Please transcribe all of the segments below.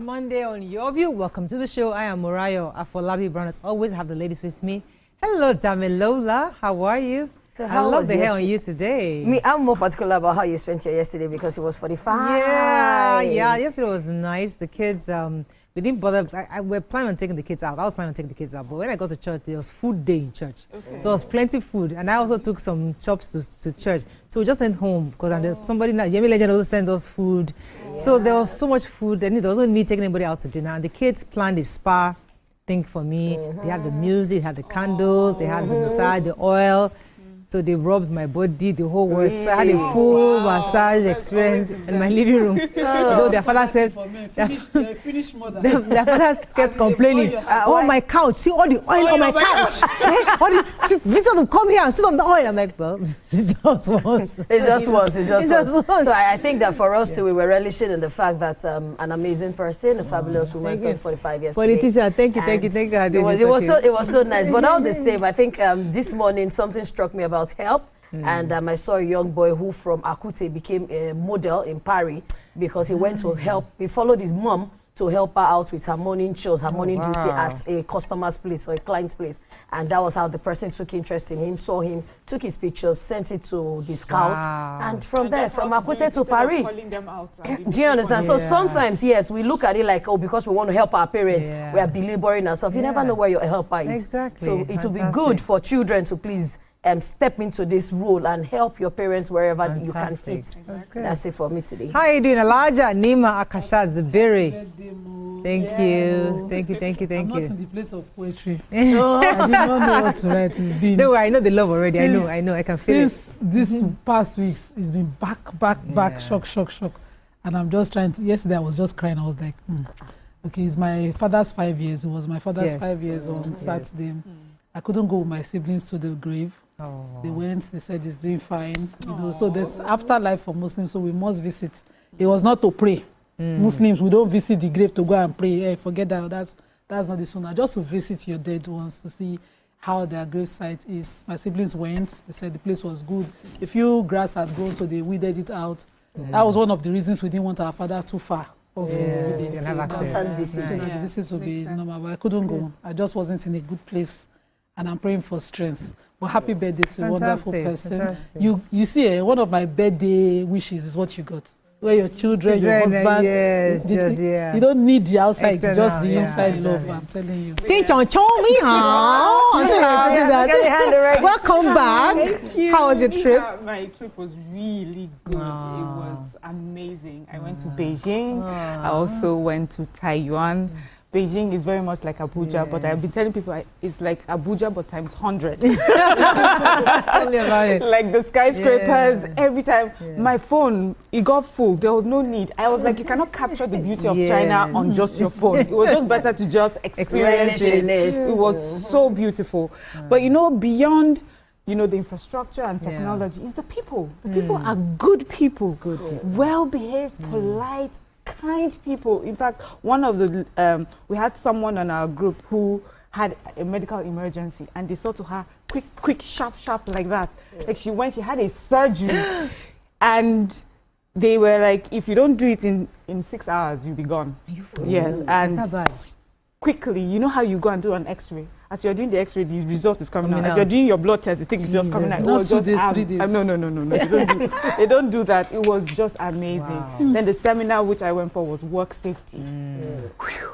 Monday on Your View. Welcome to the show. I am Morayo Afolabi Brown. As always, I have the ladies with me. Hello, Damilola. How are you? So how I love the hair on you today. I'm more particular about how you spent your yesterday because it was 45. Yeah, yesterday was nice. The kids, we didn't bother. We're planning on taking the kids out. I was planning on taking the kids out, but when I got to church, there was food day in church. Okay. So there was plenty of food, and I also took some chops to church. So we just went home because somebody, Yemi Legend, also sent us food. Yeah. So there was so much food, and there was no need taking anybody out to dinner. And the kids planned a spa thing for me. They had the music, they had the candles, they had the massage, the oil. So they rubbed my body, the whole world. So I had a full massage experience in my living room. Although their father said, their father kept complaining, oh, my couch, see all the oil on my couch. Visitors will come here and sit on the oil. I'm like, well, it's just once. It's just once. So I think that for us too, we were relishing in the fact that an amazing person, a fabulous woman, turned 45 years Politician, thank you. It was so nice. But all the same, I think this morning something struck me about help, and I saw a young boy who from Akute became a model in Paris because he went to help. He followed his mom to help her out with her morning chores, her morning duty at a customer's place or a client's place, and that was how the person took interest in him, saw him, took his pictures, sent it to the scout, and from there, from Akute to Paris. Do you understand? Yeah. So sometimes, yes, we look at it like, oh, because we want to help our parents, we are belaboring ourselves. You never know where your helper is. Exactly. So it will be good for children to please step into this role and help your parents wherever you can fit. Okay. That's it for me today. How are you doing, Elijah Nima Akashat Zubiri? Thank you. I'm not in the place of poetry. I did not know what to write. It's been. No, I know the love already. I know. I can feel it. This past weeks, it's been back, shock. And I'm just trying to. Yesterday, I was just crying. I was like, okay, it's my father's 5 years. It was my father's 5 years on Saturday. I couldn't go with my siblings to the grave. Oh. They went, they said he's doing fine. You know, so that's afterlife for Muslims, so we must visit. It was not to pray. Muslims, we don't visit the grave to go and pray. Hey, forget that. That's not the sunnah. Just to visit your dead ones to see how their grave site is. My siblings went. They said the place was good. A few grass had grown, so they weeded it out. That was one of the reasons we didn't want our father too far. Constant visits. So that the visits would be normal. But I couldn't go. I just wasn't in a good place. And I'm praying for strength. Well, happy birthday to a wonderful person. You see, one of my birthday wishes is what you got. Where your children, your husband, you don't need the outside, just the inside love, I'm telling you. Welcome back. How was your trip? My trip was really good. It was amazing. I went to Beijing. I also went to Taiwan. Beijing is very much like Abuja, but I've been telling people it's like Abuja but times 100. Tell me about it. Like the skyscrapers, every time my phone, it got full. There was no need. I was like, you cannot capture the beauty of China on just your phone. It was just better to just experience it. It was so beautiful. But you know, beyond the infrastructure and technology, is the people. The people are good people, well-behaved, polite, kind people. In fact, one of the we had someone on our group who had a medical emergency, and they saw to her quick, sharp like that. Like she had a surgery, and they were like, if you don't do it in 6 hours, you'll be gone. Yes, and it's not bad. Quickly, you know how you go and do an X-ray. As you're doing the X-ray, the result is coming out. As you're doing your blood test, the thing is just coming out. Not 2 days, 3 days. No. They don't do that. It was just amazing. Wow. Then the seminar which I went for was work safety.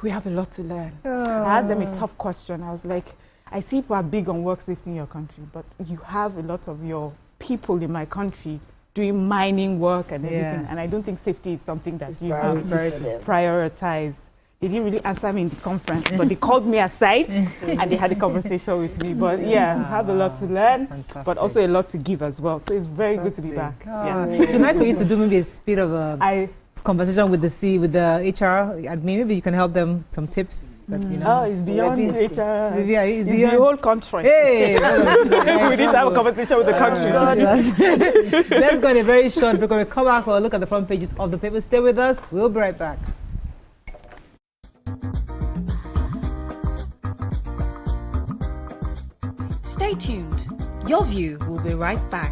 We have a lot to learn. I asked them a tough question. I was like, I see people are big on work safety in your country, but you have a lot of your people in my country doing mining work and everything. And I don't think safety is something that you have to prioritize. They didn't really answer me in the conference, but they called me aside and they had a conversation with me. But yeah, I have a lot to learn, but also a lot to give as well. So it's very good to be back. It's nice for you to do maybe a bit of a conversation with the HR admin. Maybe you can help them some tips that Oh, it's beyond HR. It's beyond the whole country. Hey, we need to have a conversation with the country. Let's go on a very short break. When we come back, we'll look at the front pages of the paper. Stay with us. We'll be right back. Stay tuned. Your View will be right back.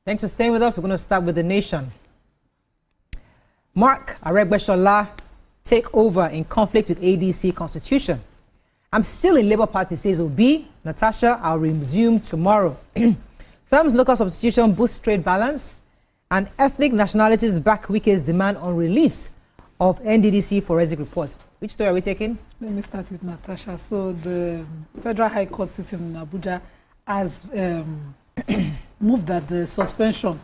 Thanks for staying with us. We're going to start with The Nation. Mark Aregbesola take over in conflict with ADC constitution. I'm still in Labour Party, says Obi. Natasha, I'll resume tomorrow. Firms local substitution boosts trade balance. And ethnic nationalities back Wike's demand on release of NDDC forensic report. Which story are we taking? Let me start with Natasha. So the Federal High Court sitting in Abuja has moved that the suspension,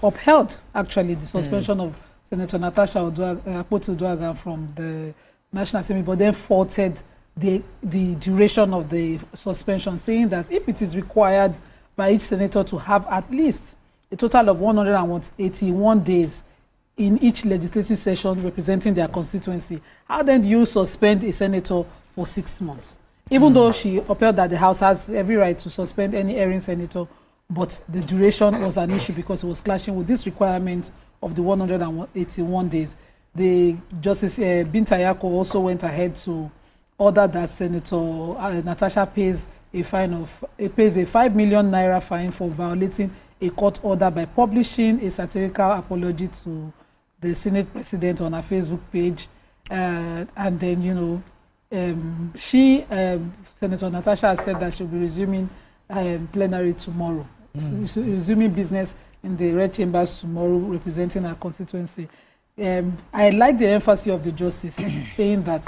upheld actually the suspension of Senator Natasha Akpoti-Uduaghan from the National Assembly, but then faulted the duration of the suspension, saying that if it is required by each senator to have at least a total of 181 days in each legislative session representing their constituency, how then do you suspend a senator for 6 months? Even though she upheld that the House has every right to suspend any erring senator, but the duration was an issue because it was clashing with this requirement of the 181 days. The Justice Binta Yako also went ahead to order that Senator Natasha pays a 5 million naira fine for violating a court order by publishing a satirical apology to the Senate President on her Facebook page. And then, Senator Natasha has said that she'll be resuming plenary tomorrow. So resuming business in the Red Chambers tomorrow, representing our constituency. I like the emphasis of the justice saying that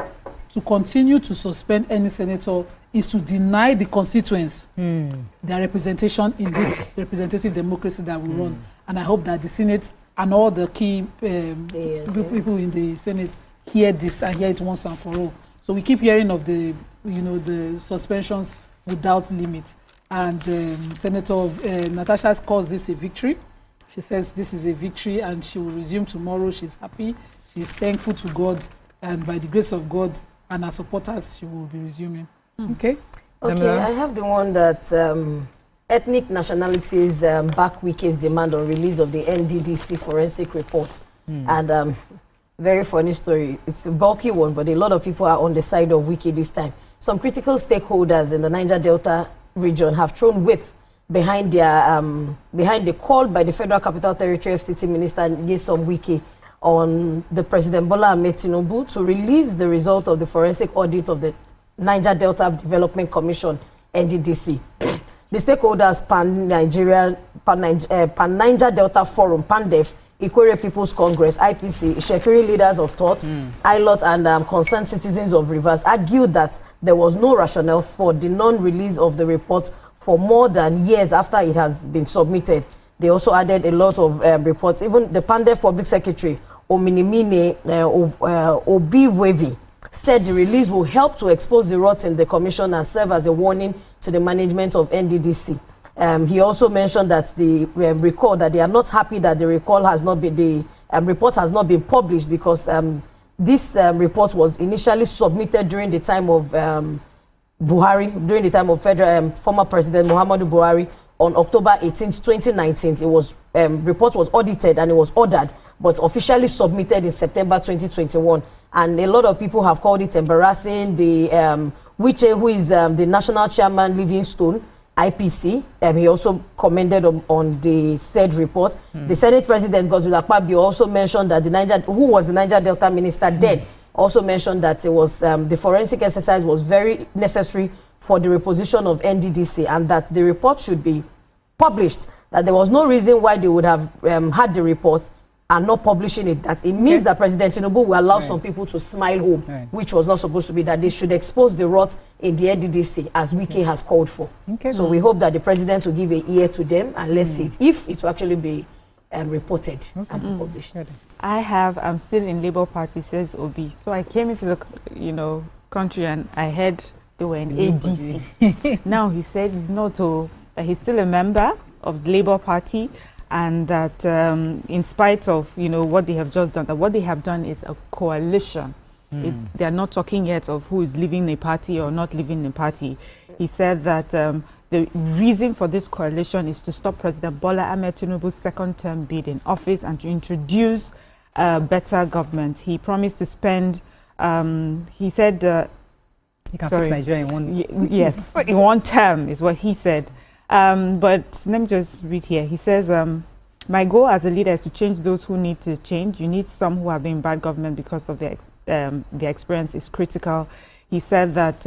to continue to suspend any senator is to deny the constituents their representation in this representative democracy that we run. And I hope that the Senate and all the key people in the Senate hear this and hear it once and for all. So we keep hearing of the suspensions without limit. And Senator Natasha has called this a victory. She says this is a victory and she will resume tomorrow. She's happy. She's thankful to God. And by the grace of God and her supporters, she will be resuming. Okay. Okay, I have the one that ethnic nationalities back Wike's demand on release of the NDDC forensic report. And very funny story. It's a bulky one, but a lot of people are on the side of Wike this time. Some critical stakeholders in the Niger Delta region have thrown weight behind their behind the call by the Federal Capital Territory FCT Minister Nyesom Wike on the President Bola Ahmed Tinubu to release the result of the forensic audit of the Niger Delta Development Commission (NDDC). The stakeholders Pan-Niger Delta Forum (PANDEF), Ikwere People's Congress (IPC), Shekiri Leaders of Thought, ILOT, and concerned citizens of Rivers argued that there was no rationale for the non-release of the report for more than years after it has been submitted. They also added a lot of reports. Even the PANDEF Public Secretary, Ominimine Obiwevi, said the release will help to expose the rots in the commission and serve as a warning to the management of NDDC. He also mentioned that the recall, that they are not happy that the recall has not been, the report has not been published because this report was initially submitted during the time of Buhari, during the time of former President Muhammadu Buhari on October 18, 2019. It was report was audited and it was ordered, but officially submitted in September 2021. And a lot of people have called it embarrassing. The Wiche, who is the national chairman, Livingstone, IPC, he also commented on the said report. The Senate President, Godswill Akpabio, also mentioned that who was the Niger Delta minister then, also mentioned that it was the forensic exercise was very necessary for the reposition of NDDC and that the report should be published, that there was no reason why they would have had the report and not publishing it, that it means that President Tinubu will allow some people to smile home, which was not supposed to be, that they should expose the rot in the NDDC as Wike has called for. So we hope that the President will give an ear to them and let's see if it will actually be reported and published. I'm still in Labour Party, says Obi. So I came into the country and I heard they were in ADC. Now he said he's not, that he's still a member of the Labour Party, and that in spite of what they have just done, that what they have done is a coalition. They are not talking yet of who is leaving the party or not leaving the party. He said that the reason for this coalition is to stop President Bola Ahmed Tinubu's second-term bid in office and to introduce better government. He promised to spend, he said... he can fix Nigeria in one... Yes, in one term is what he said. But let me just read here. He says, my goal as a leader is to change those who need to change. You need some who have been in bad government because of their experience is critical. He said that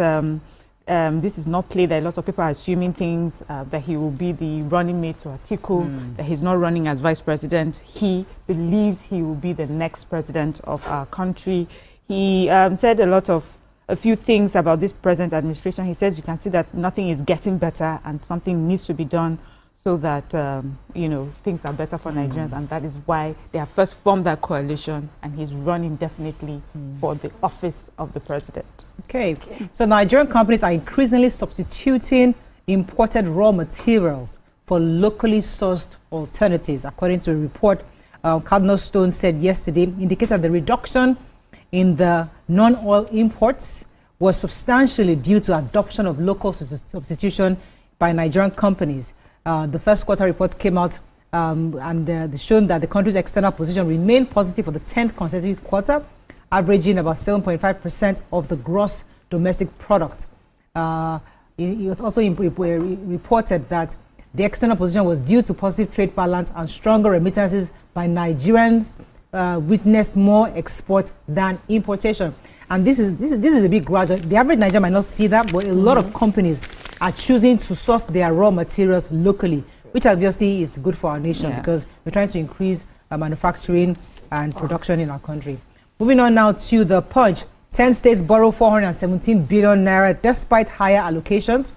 this is not play, that a lot of people are assuming things, that he will be the running mate to Atiku, that he's not running as vice president. He believes he will be the next president of our country. He said a few things about this present administration. He says you can see that nothing is getting better and something needs to be done so that, things are better for Nigerians. And that is why they have first formed that coalition, and he's running definitely for the office of the president. Okay. So Nigerian companies are increasingly substituting imported raw materials for locally sourced alternatives, according to a report Cardinal Stone said yesterday, indicates that the reduction in the non-oil imports was substantially due to adoption of local substitution by Nigerian companies. The first quarter report came out and shown that the country's external position remained positive for the 10th consecutive quarter, averaging about 7.5% of the gross domestic product. It was also reported that the external position was due to positive trade balance and stronger remittances by Nigerians, witnessed more export than importation. And this is a big gradual. The average Nigerian might not see that, but a lot of companies are choosing to source their raw materials locally, which obviously is good for our nation because we're trying to increase manufacturing and production in our country. Moving on now to the Punch. 10 states borrow 417 billion naira despite higher allocations.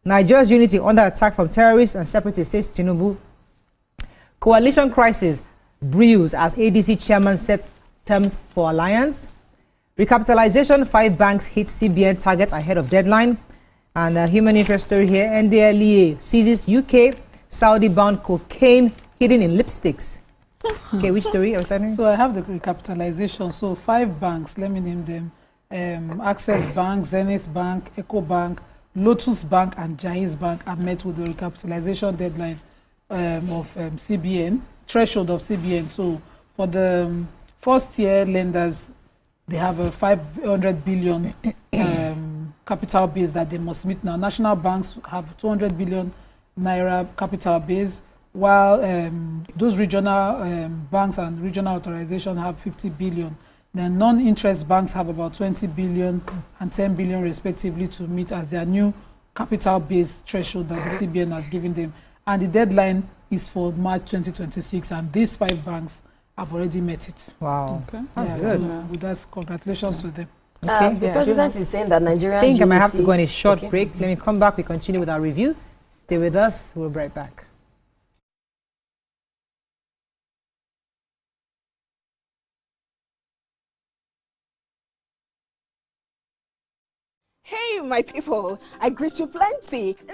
Nigeria's unity under attack from terrorists and separatists, says Tinubu. Coalition crisis brews as ADC chairman set terms for alliance. Recapitalization, 5 banks hit CBN targets ahead of deadline. And a human interest story here. NDLEA seizes UK Saudi-bound cocaine hidden in lipsticks. Okay, which story are we starting? So I have the recapitalization. So 5 banks, let me name them. Access Bank, Zenith Bank, Eco Bank, Lotus Bank and Jais Bank are met with the recapitalization deadline of CBN, threshold of CBN. So for the first-year lenders, they have a 500 billion capital base that they must meet now. National banks have 200 billion naira capital base, while those regional banks and regional authorization have 50 billion. Then non-interest banks have about 20 billion and 10 billion respectively to meet as their new capital base threshold that the CBN has given them. And the deadline is for March 2026, and these 5 banks have already met it. Wow. Okay. That's good. So with that, congratulations to them. Okay. The president is saying that Nigerians I think I might have to go on a short break. Let me come back. We continue with our review. Stay with us. We'll be right back. Hey, my people, I greet you plenty. My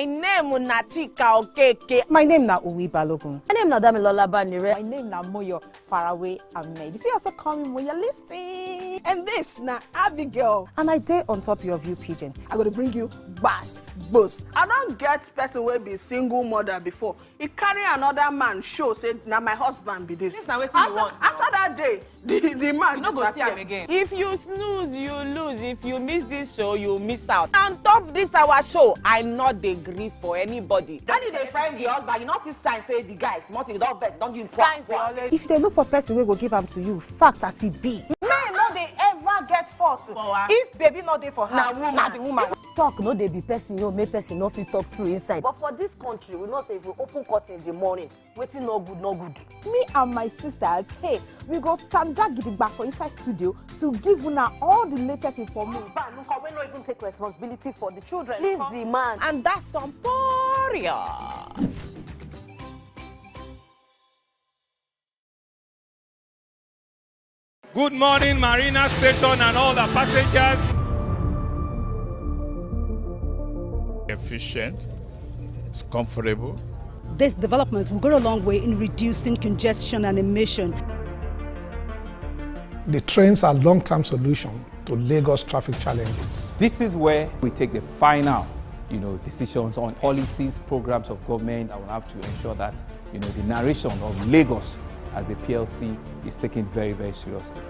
name na Chika Okeke. My name na Uwi Balogun. My name na Damilola Banire. My name na Moyo Faraway Ahmed. If you also call me Moyo Listy. And this na Abigail. And I dare on top your view pigeon. I'm going to bring you bass, boost. I don't get person will be single mother before. He carry another man show say now my husband be this. Now wetin you want? After that day, the man you no go see am again. If you snooze, you lose. If you miss this show, you miss out. On top this our show, I not dey gree for anybody. When you dey friend the husband, you not see sign say the guy small thing don't vex, don't use signs dey always. If they look for person, we go give them to you. Fact as it be. Men no dey ever get fault. If baby not dey for her, na the woman. Talk no dey be person, you make person no fit talk true inside. But for this country, we not say if we open court in the morning, waiting no good, no good. Me and my sisters, hey, we go tanda gidigba for inside studio to give una all the latest information. We no even take responsibility for the children. Leave the man. And that's some poria. Good morning, Marina Station and all the passengers. Efficient, it's comfortable. This development will go a long way in reducing congestion and emission. The trains are long-term solution to Lagos traffic challenges. This is where we take the final, decisions on policies, programs of government that will have to ensure that, the narration of Lagos as a PLC is taken very, very seriously.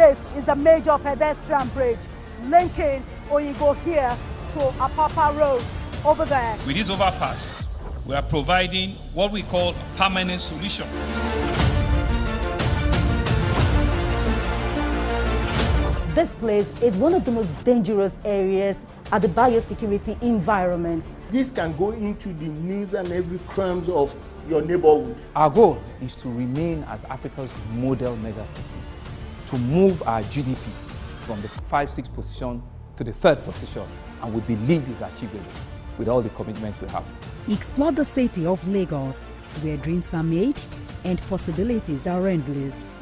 This is a major pedestrian bridge linking Oyinbo here to Apapa Road over there. With this overpass, we are providing what we call a permanent solution. This place is one of the most dangerous areas at the biosecurity environment. This can go into the news and every crimes of your neighborhood. Our goal is to remain as Africa's model megacity, to move our GDP from the 5-6 position to the 3rd position, and we believe is achievable with all the commitments we have. Explore the city of Lagos, where dreams are made and possibilities are endless.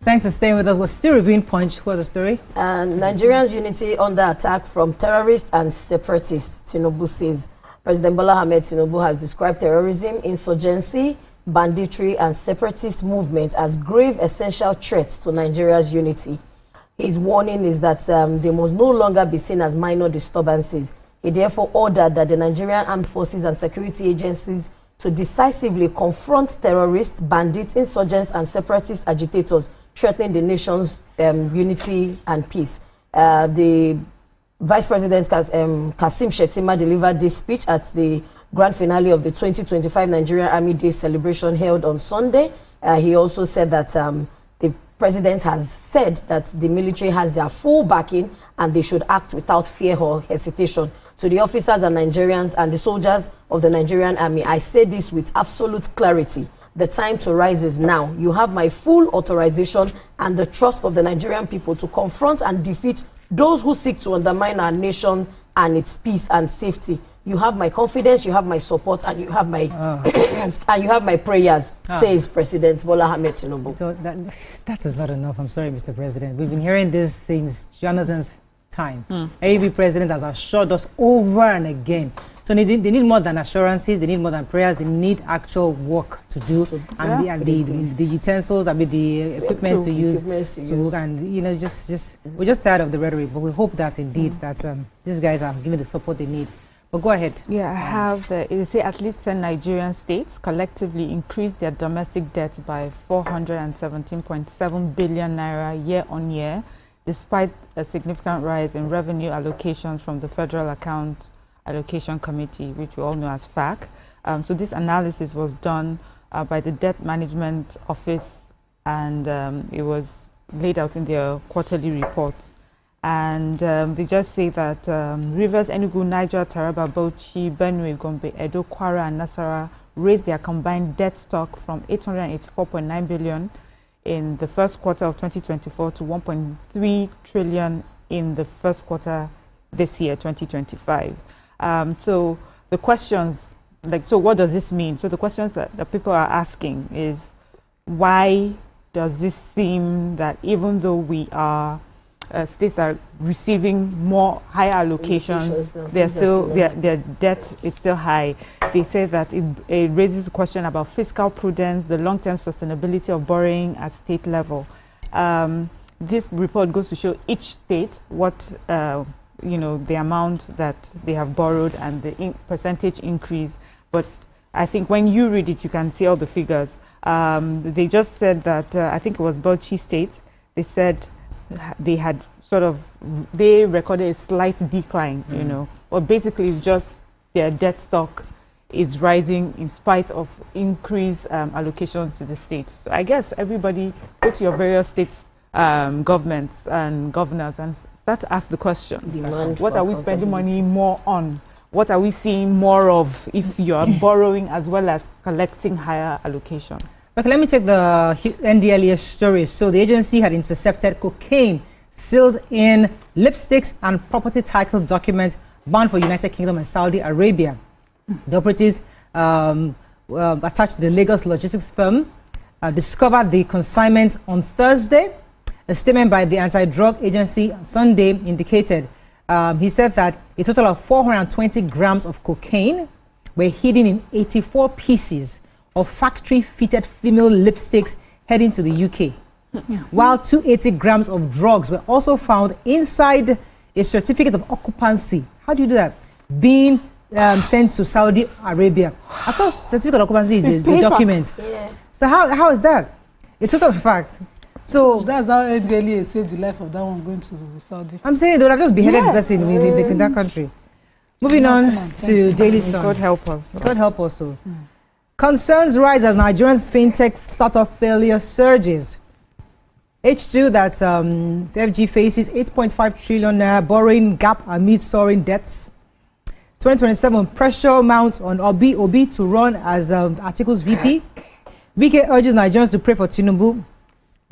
Thanks for staying with us. We're still reviewing Punch. What's the story? Nigerians' unity under attack from terrorists and separatists, Tinubu says. President Bola Ahmed Tinubu has described terrorism, insurgency, banditry, and separatist movement as grave essential threats to Nigeria's unity. His warning is that they must no longer be seen as minor disturbances. He therefore ordered that the Nigerian armed forces and security agencies to decisively confront terrorists, bandits, insurgents, and separatist agitators threatening the nation's unity and peace. The Vice President Kasim Shettima delivered this speech at the grand finale of the 2025 Nigerian Army Day celebration held on Sunday. He also said that the president has said that the military has their full backing and they should act without fear or hesitation. To the officers and Nigerians and the soldiers of the Nigerian Army, I say this with absolute clarity. The time to rise is now. You have my full authorization and the trust of the Nigerian people to confront and defeat those who seek to undermine our nation and its peace and safety. You have my confidence, you have my support, and you have my and you have my prayers, says President Bola Ahmed Tinubu. So that is not enough. I'm sorry, Mr. President. We've been hearing this since Jonathan's time. AUB president has assured us over and again. So they need more than assurances, they need more than prayers, they need actual work to do, and the utensils, the equipment to use. And you know, we're just tired of the rhetoric, but we hope that indeed that these guys are given the support they need. But go ahead. Yeah, I have it say at least 10 Nigerian states collectively increased their domestic debt by 417.7 billion naira year on year, despite a significant rise in revenue allocations from the Federal Account Allocation Committee, which we all know as FAC. So this analysis was done by the Debt Management Office, and it was laid out in their quarterly reports. And they just say that Rivers, Enugu, Niger, Taraba, Bauchi, Benue, Gombe, Edo, Kwara, and Nasarawa raised their combined debt stock from 884.9 billion in the first quarter of 2024 to 1.3 trillion in the first quarter this year, 2025. So the questions, so what does this mean? So the questions that people are asking is, why does this seem that even though we are states are receiving more higher allocations, their debt is still high? They say that it raises a question about fiscal prudence, the long-term sustainability of borrowing at state level. This report goes to show each state what the amount that they have borrowed and the percentage increase. But I think when you read it, you can see all the figures. They just said that I think it was Bauchi State. They said they had they recorded a slight decline, but basically it's just their debt stock is rising in spite of increased allocations to the state. So I guess everybody go to your various states, governments and governors and start to ask the question, what are we spending money more on? What are we seeing more of if you are borrowing as well as collecting higher allocations? Okay, let me take the NDLEA story. So the agency had intercepted cocaine sealed in lipsticks and property title documents bound for United Kingdom and Saudi Arabia. The operatives attached to the Lagos logistics firm discovered the consignment on Thursday. A statement by the anti-drug agency on Sunday indicated, he said that a total of 420 grams of cocaine were hidden in 84 pieces of factory-fitted female lipsticks heading to the UK. While 280 grams of drugs were also found inside a certificate of occupancy. How do you do that? Being sent to Saudi Arabia. I thought certificate of occupancy is a document. Yeah. So how is that? It's a fact. So that's how NDLEA saved the life of that one going to Saudi. I'm saying they would have just beheaded the person in that country. Moving on to Daily Sun. God help us. God help us. So. Concerns rise as Nigeria's fintech startup failure surges. H2, that's the FG faces 8.5 trillion naira borrowing gap amid soaring debts. 2027 pressure mounts on Obi to run as Article's VP. Wike urges Nigerians to pray for Tinubu.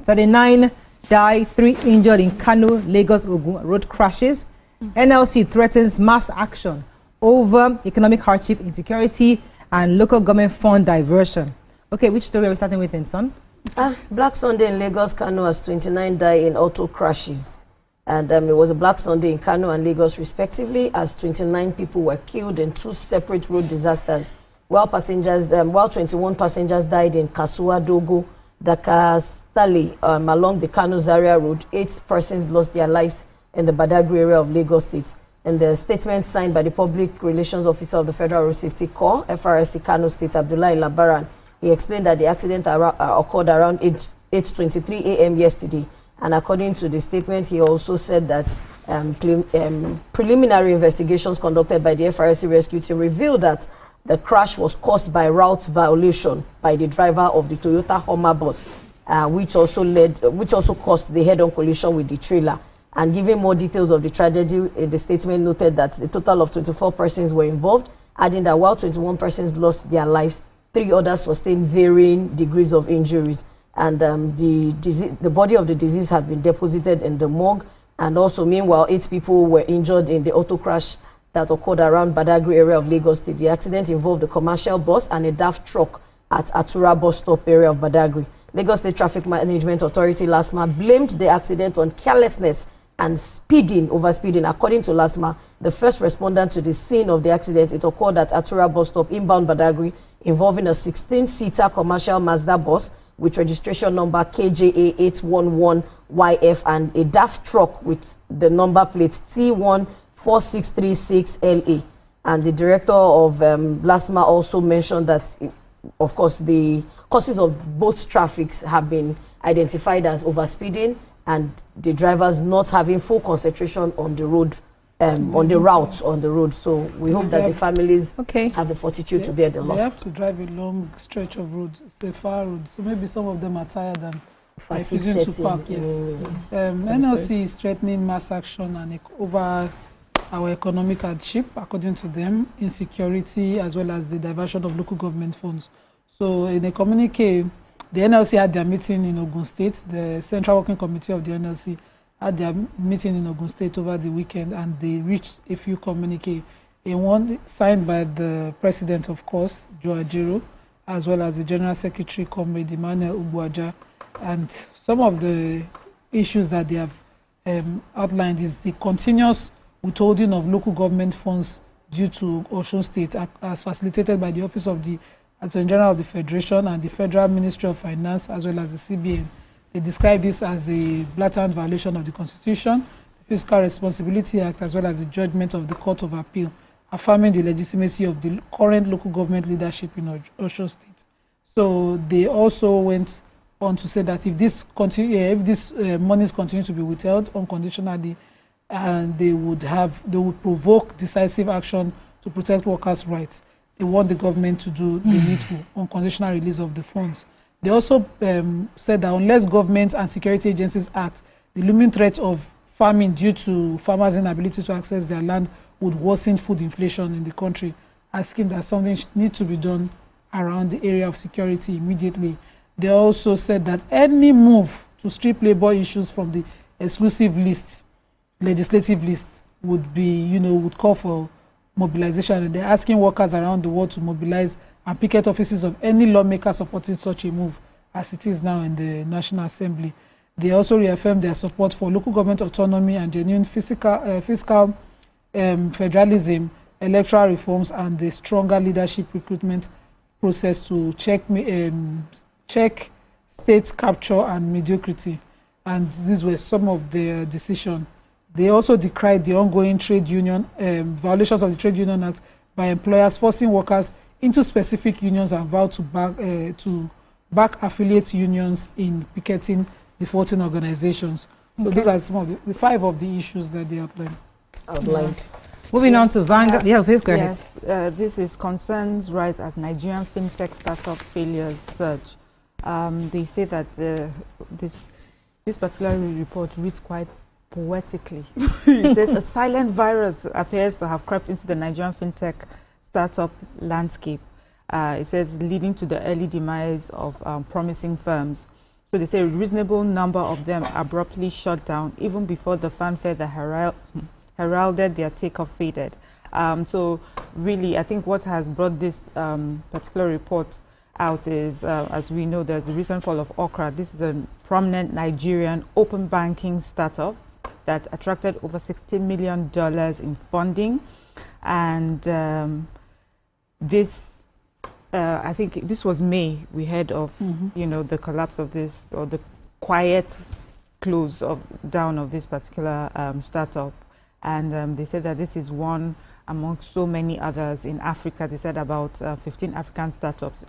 39 die, 3 injured in Kano, Lagos, Ogun road crashes. NLC threatens mass action over economic hardship, insecurity, and local government fund diversion. Okay, which story are we starting with, Son? Black Sunday in Lagos, Kano, as 29 die in auto crashes. And it was a Black Sunday in Kano and Lagos, respectively, as 29 people were killed in 2 separate road disasters, while 21 passengers died in Kasua, Dogo, Dakar, Stali, along the Kano Zaria Road. 8 persons lost their lives in the Badagry area of Lagos State. In the statement signed by the Public Relations Officer of the Federal Road Safety Corps, FRSC Kano State, Abdullahi Labaran, he explained that the accident occurred around 8:23 a.m. yesterday. And according to the statement, he also said that preliminary investigations conducted by the FRSC rescue team revealed that the crash was caused by route violation by the driver of the Toyota Hummer bus, which also caused the head-on collision with the trailer. And giving more details of the tragedy, the statement noted that a total of 24 persons were involved, adding that while 21 persons lost their lives, 3 others sustained varying degrees of injuries. And the body of the deceased had been deposited in the morgue. And also, meanwhile, 8 people were injured in the auto crash that occurred around Badagry area of Lagos State. The accident involved a commercial bus and a DAF truck at Atura bus stop area of Badagry. Lagos State Traffic Management Authority, LASMA, blamed the accident on carelessness and overspeeding. According to LASMA, the first respondent to the scene of the accident, it occurred at Atura bus stop inbound Badagry, involving a 16-seater commercial Mazda bus with registration number KJA811YF and a DAF truck with the number plate T14636LA. And the director of LASMA also mentioned that, of course, the causes of both traffics have been identified as overspeeding and the drivers not having full concentration on the road, on the route on the road. So we hope that the families have the fortitude to bear the loss. They have to drive a long stretch of road. It's a far road, so maybe some of them are tired and refusing to park. Yes. NLC is threatening mass action and over our economic hardship, according to them, insecurity, as well as the diversion of local government funds. So in a communique, the NLC had their meeting in Ogun State. The Central Working Committee of the NLC had their meeting in Ogun State over the weekend, and they reached a few communiques. One signed by the President, of course, Joe Ajero, as well as the General Secretary, Comrade Emmanuel Ubuaja. And some of the issues that they have outlined is the continuous withholding of local government funds due to Osun State, as facilitated by the Office of the Attorney General of the Federation and the Federal Ministry of Finance, as well as the CBN. They describe this as a blatant violation of the Constitution, the Fiscal Responsibility Act, as well as the judgment of the Court of Appeal, affirming the legitimacy of the current local government leadership in Osun State. So they also went on to say that if this monies continue to be withheld unconditionally, and they would provoke decisive action to protect workers' rights. They want the government to do the needful unconditional release of the funds. They also said that unless government and security agencies act, the looming threat of famine due to farmers' inability to access their land would worsen food inflation in the country, asking that something needs to be done around the area of security immediately. They also said that any move to strip labor issues from the exclusive list, legislative list, would call for mobilization, and they're asking workers around the world to mobilize and picket offices of any lawmaker supporting such a move, as it is now in the National Assembly. They also reaffirmed their support for local government autonomy and genuine fiscal federalism, electoral reforms, and the stronger leadership recruitment process to check state capture and mediocrity. And these were some of their decisions. They also decried the ongoing trade union violations of the Trade Union Act by employers forcing workers into specific unions and vowed to back affiliate unions in picketing defaulting organizations. So those are some of the 5 of the issues that they outlined. Moving on to Vanguard. Yeah, please go ahead. Yes, this is concerns rise as Nigerian fintech startup failures surge. They say that this particular report reads quite poetically. It says a silent virus appears to have crept into the Nigerian fintech startup landscape. It says leading to the early demise of promising firms. So they say a reasonable number of them abruptly shut down even before the fanfare that heralded their takeoff faded. So really, I think what has brought this particular report out is, as we know, there's a recent fall of Okra. This is a prominent Nigerian open banking startup that attracted over $60 million in funding. And I think this was May, we heard of, the collapse of this, or the quiet close down of this particular startup. And they said that this is one among so many others in Africa. They said about 15 African startups,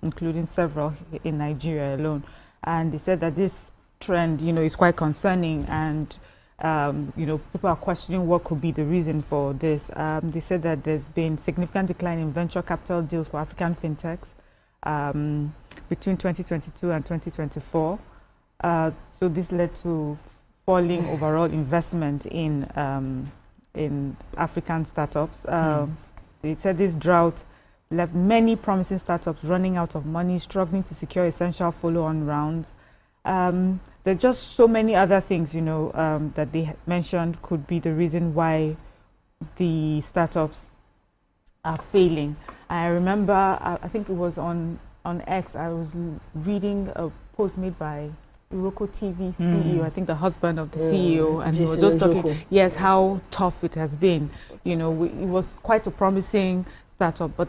including several in Nigeria alone. And they said that this trend, is quite concerning, and people are questioning what could be the reason for this. They said that there's been significant decline in venture capital deals for African fintechs between 2022 and 2024. So this led to falling overall investment in African startups. They said this drought left many promising startups running out of money, struggling to secure essential follow-on rounds. There are just so many other things, that they mentioned could be the reason why the startups are failing. I remember, I think it was on X, I was reading a post made by GOTV CEO, I think the husband of the CEO, and he was just talking, yes, how tough it has been. It was quite a promising startup, but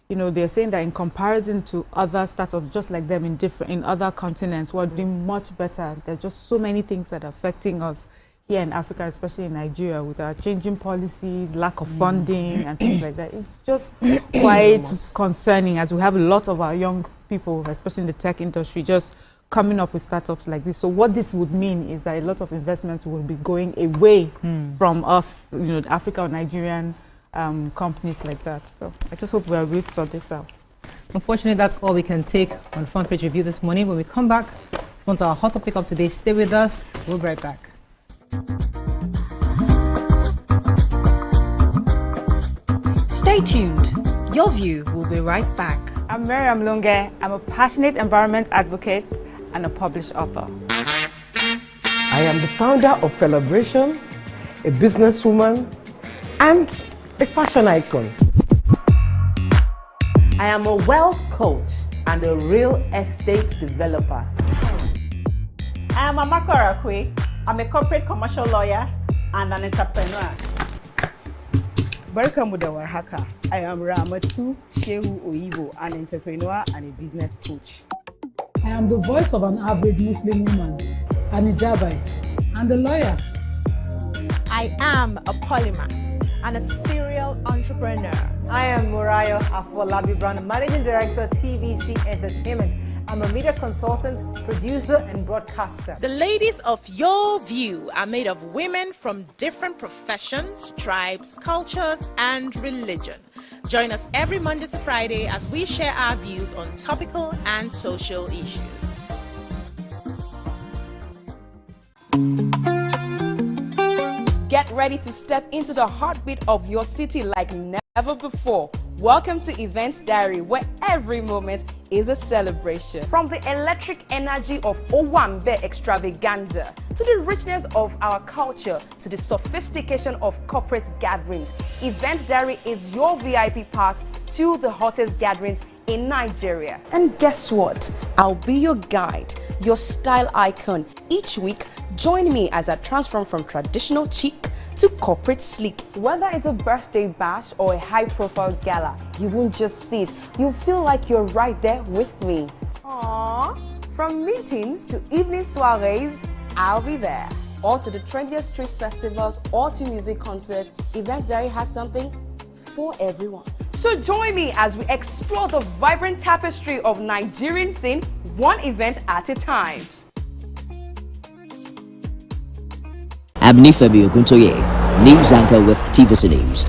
they're saying that in comparison to other startups just like them in other continents, we're doing much better. There's just so many things that are affecting us here in Africa, especially in Nigeria, with our changing policies, lack of funding, and things like that. It's just quite concerning, as we have a lot of our young people, especially in the tech industry, just coming up with startups like this. So what this would mean is that a lot of investments will be going away from us, Africa or Nigerian companies like that. So I just hope we are able to sort this out. Unfortunately, that's all we can take on Front Page Review this morning. When we come back, on to our hot topic of today. Stay with us. We'll be right back. Stay tuned. Your View will be right back. I'm Miriam Lunge. I'm a passionate environment advocate and a published author. I am the founder of Celebration, a businesswoman, and a fashion icon. I am a wealth coach and a real estate developer. I am Amako Arakwe. I'm a corporate commercial lawyer and an entrepreneur. Barkamu da warhaka. I am Ramatu Shehu Oyibo, an entrepreneur and a business coach. I am the voice of an average Muslim woman, an hijabite, and a lawyer. I am a polymath and a serial entrepreneur. I am Murayo Afolabi Brown, Managing Director, TVC Entertainment. I'm a media consultant, producer, and broadcaster. The ladies of Your View are made of women from different professions, tribes, cultures, and religion. Join us every Monday to Friday as we share our views on topical and social issues. Get ready to step into the heartbeat of your city like never before. Welcome to Events Diary, where every moment is a celebration. From the electric energy of Owambe extravaganza, to the richness of our culture, to the sophistication of corporate gatherings, Events Diary is your VIP pass to the hottest gatherings in Nigeria. And guess what? I'll be your guide, your style icon. Each week, join me as I transform from traditional chic to corporate sleek. Whether it's a birthday bash or a high-profile gala, you won't just see it. You'll feel like you're right there with me. Aww. From meetings to evening soirees, I'll be there. Or to the trendiest street festivals or to music concerts, Events Diary has something for everyone. So join me as we explore the vibrant tapestry of Nigerian scene, one event at a time. I'm Nifemi Oguntoye, news anchor with TVC News.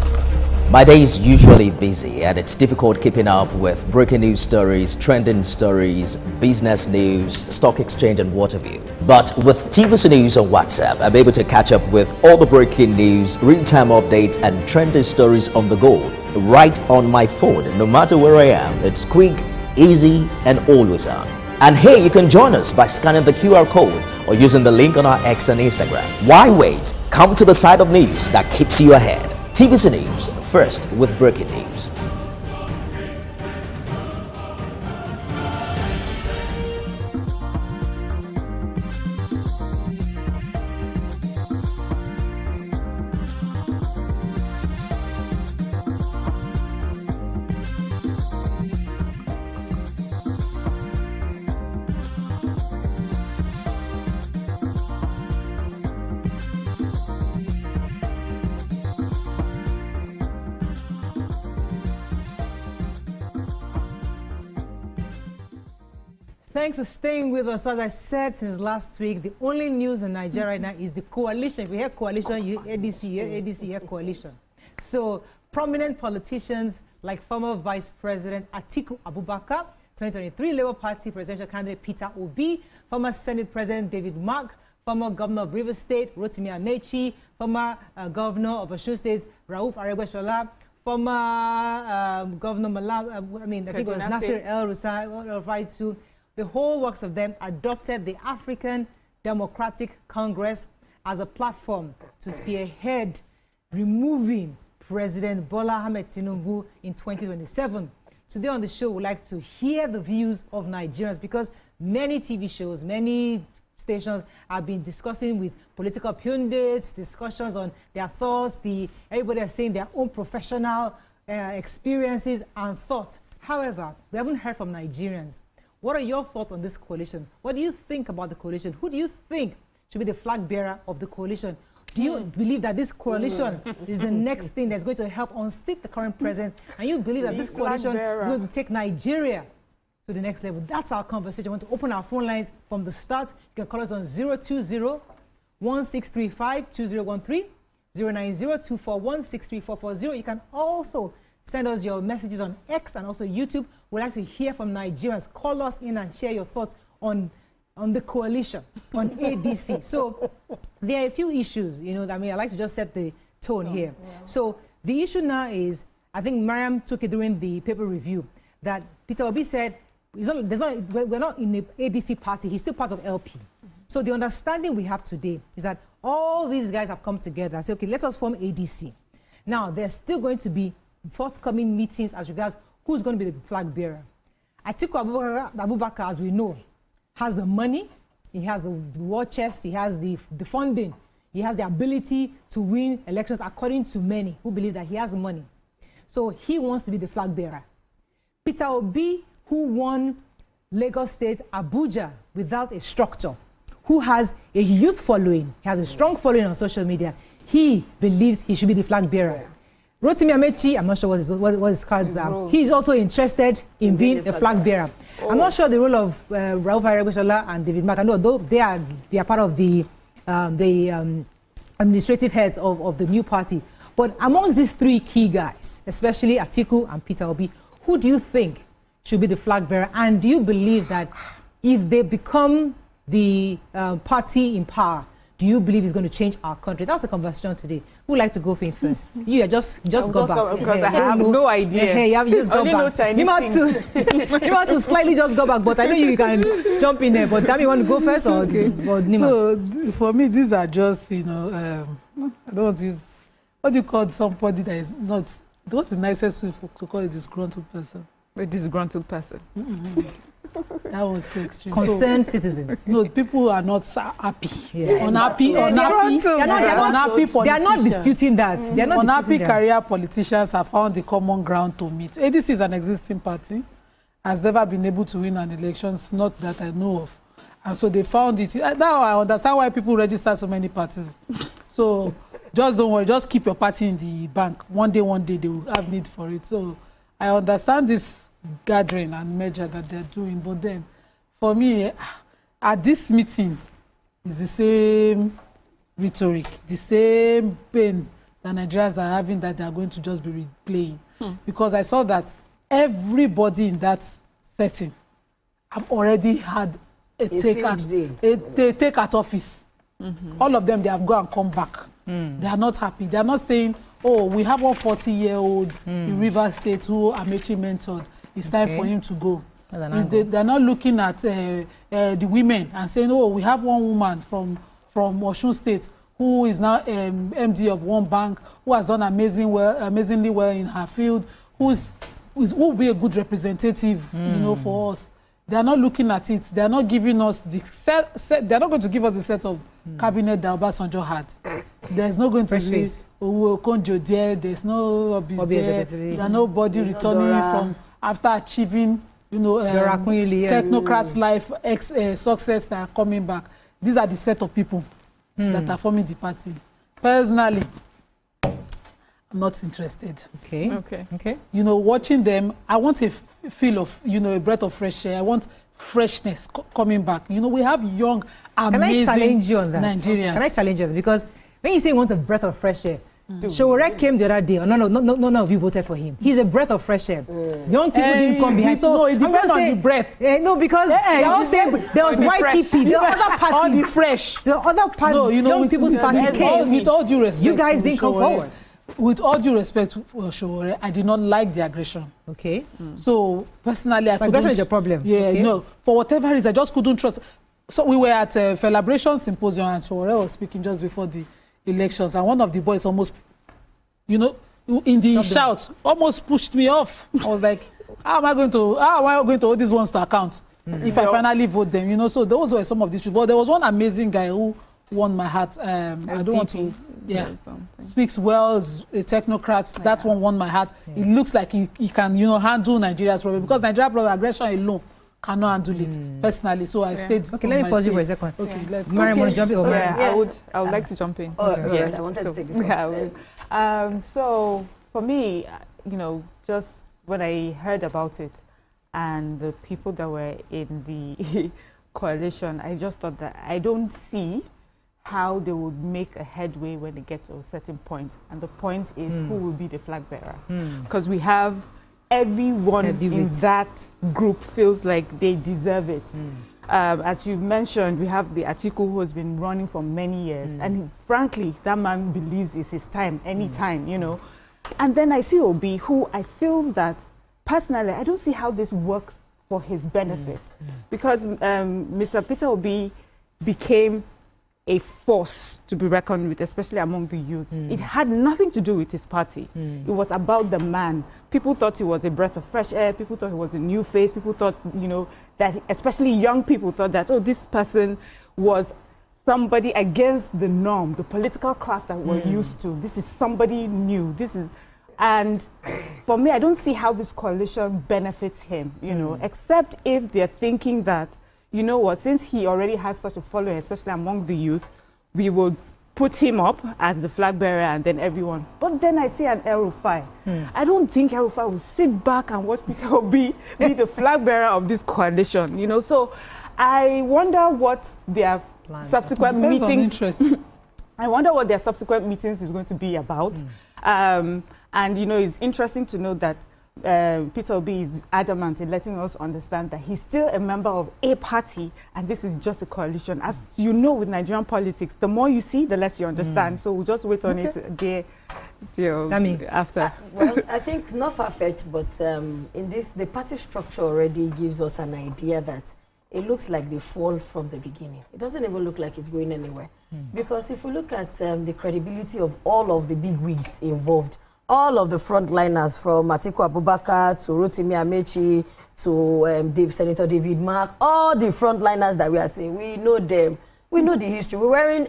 My day is usually busy and it's difficult keeping up with breaking news stories, trending stories, business news, stock exchange and what have you. But with TVC News on WhatsApp, I'm able to catch up with all the breaking news, real-time updates and trending stories on the go, right on my phone, no matter where I am. It's quick, easy and always on. And hey, you can join us by scanning the QR code or using the link on our X and Instagram. Why wait? Come to the side of news that keeps you ahead. TVC News, first with breaking news. Thanks for staying with us. As I said since last week, the only news in Nigeria right now is the coalition. If you hear coalition, you hear ADC, you hear ADC, you hear coalition. So prominent politicians like former Vice President Atiku Abubakar, 2023 Labour Party presidential candidate Peter Obi, former Senate President David Mark, former Governor of Rivers State Rotimi Amechi, former Governor of Osun State Rauf Aregbesola, former Governor Malam, I think it was Nasir El-Rufai too. The whole works of them adopted the African Democratic Congress as a platform to spearhead removing President Bola Ahmed Tinubu in 2027. Today on the show, we'd like to hear the views of Nigerians because many TV shows, many stations have been discussing with political pundits, discussions on their thoughts. Everybody is saying their own professional experiences and thoughts. However, we haven't heard from Nigerians. What are your thoughts on this coalition? What do you think about the coalition? Who do you think should be the flag bearer of the coalition? Do you believe that this coalition is the next thing that's going to help unseat the current president? And you believe that this coalition is going to take Nigeria to the next level? That's our conversation. I want to open our phone lines from the start. You can call us on 020-1635-2013, 090-241-63440. You can also send us your messages on X and also YouTube. We'd like to hear from Nigerians. Call us in and share your thoughts on the coalition, on ADC. So there are a few issues, I'd like to just set the tone here. Yeah. So the issue now is, I think Mariam took it during the paper review, that Peter Obi said, we're not in the ADC party, he's still part of LP. So the understanding we have today is that all these guys have come together and said, okay, let us form ADC. Now, there's still going to be forthcoming meetings as regards who's going to be the flag bearer. Atiku Abubakar, as we know, has the money, he has the war chest, he has the funding, he has the ability to win elections according to many who believe that he has the money. So he wants to be the flag bearer. Peter Obi, who won Lagos State, Abuja without a structure, who has a youth following, he has a strong following on social media, he believes he should be the flag bearer. Rotimi Amechi, I'm not sure what his cards are. He's also interested in being a flag bearer. I'm not sure the role of Rauf Aregbesola and David Mark. I know though they are part of the administrative heads of the new party. But amongst these three key guys, especially Atiku and Peter Obi, who do you think should be the flag bearer? And do you believe that if they become the party in power, do you believe it's going to change our country? That's the conversation today. Who would like to go in first? You just go back. Because I have no idea. You just go back. You want to slightly just go back, but I know you can jump in there. But Dami, you want to go first or Nima? So for me, these are just, I don't want to use, what do you call somebody that is not, what's the nicest way to call a disgruntled person? A disgruntled person. That was too extreme. Concerned citizens. No, people are not happy. Yes. Unhappy They are not disputing that. They are not unhappy disputing career politicians have found the common ground to meet. ADC is an existing party, has never been able to win an election, not that I know of. And so they found it. Now I understand why people register so many parties. So just don't worry, just keep your party in the bank. One day they will have need for it. So I understand this gathering and measure that they're doing, but then for me, at this meeting, it's the same rhetoric, the same pain that Nigerians are having that they are going to just be replaying. Because I saw that everybody in that setting have already had a take at office. All of them, they have gone and come back. They are not happy. They are not saying, oh, we have 140-year-old in Rivers State who Amechi mentored. It's time for him to go. They're not looking at the women and saying, oh, we have one woman from Osun State who is now MD of one bank, who has done amazingly well in her field, who will be a good representative, for us. They are not looking at it. They are not giving us the set. They are not going to give us the set of cabinet that Obasanjo had. There's not going to be Okonjo there. There's no Obi there. There's nobody returning from after achieving, technocrats' life success that are coming back. These are the set of people that are forming the party. Personally, I'm not interested. Okay. Watching them, I want a feel of, a breath of fresh air. I want freshness coming back. We have young, amazing Nigerians. Can I challenge you on that? Can I challenge you on that? Because when you say you want a breath of fresh air, Showore came the other day. None of you voted for him. He's a breath of fresh air. Young people didn't come behind. So it depends on the breath. No, because they all say there was YPP. There are other parties. All the fresh. There are other parties. Young people's party came. With all due respect, you guys didn't come forward. With all due respect for Showore, I did not like the aggression. Okay. So personally, I couldn't. Aggression is a problem. Yeah, no. For whatever reason, I just couldn't trust. So we were at a celebration symposium, and Showore was speaking just before the elections, and one of the boys almost, in the shout, almost pushed me off. I was like, how am I going to hold these ones to account if I finally vote them? So those were some of these people. But there was one amazing guy who won my heart. I don't want to, speaks well, is a technocrat. That one won my heart. It looks like he can, handle Nigeria's problem, because Nigeria's problem, aggression alone cannot handle it personally. So I stayed. Okay, let me pause you for a second. Okay, Mariam, want to jump in? I would like to jump in. I wanted to take this. So for me, just when I heard about it and the people that were in the coalition, I just thought that I don't see how they would make a headway when they get to a certain point. And the point is who will be the flag bearer. Because we have everyone in that group feels like they deserve it. As you mentioned, we have the Atiku who has been running for many years. And frankly, that man believes it's his time, anytime, And then I see Obi, who I feel that, personally, I don't see how this works for his benefit. Because Mr. Peter Obi became a force to be reckoned with, especially among the youth. It had nothing to do with his party. It was about the man. People thought he was a breath of fresh air. People thought he was a new face. People thought, that especially young people thought that, oh, this person was somebody against the norm, the political class that we're used to. This is somebody new. And for me, I don't see how this coalition benefits him, except if they're thinking that, since he already has such a following, especially among the youth, we will put him up as the flag bearer and then everyone. But then I see an El-Rufai. I don't think El-Rufai will sit back and watch Peter Obi be the flag bearer of this coalition, So I wonder what their subsequent meetings... I wonder what their subsequent meetings is going to be about. And, it's interesting to know that Peter Obi is adamant in letting us understand that he's still a member of a party and this is just a coalition. As you know, with Nigerian politics, the more you see, the less you understand. So we'll just wait on it after. Well, I think not far-fetched, but in this, the party structure already gives us an idea that it looks like they fall from the beginning. It doesn't even look like it's going anywhere. Because if we look at the credibility of all of the big wigs involved, all of the frontliners from Atiku Abubakar to Rotimi Amechi to Senator David Mark, all the frontliners that we are seeing, we know them. We know the history.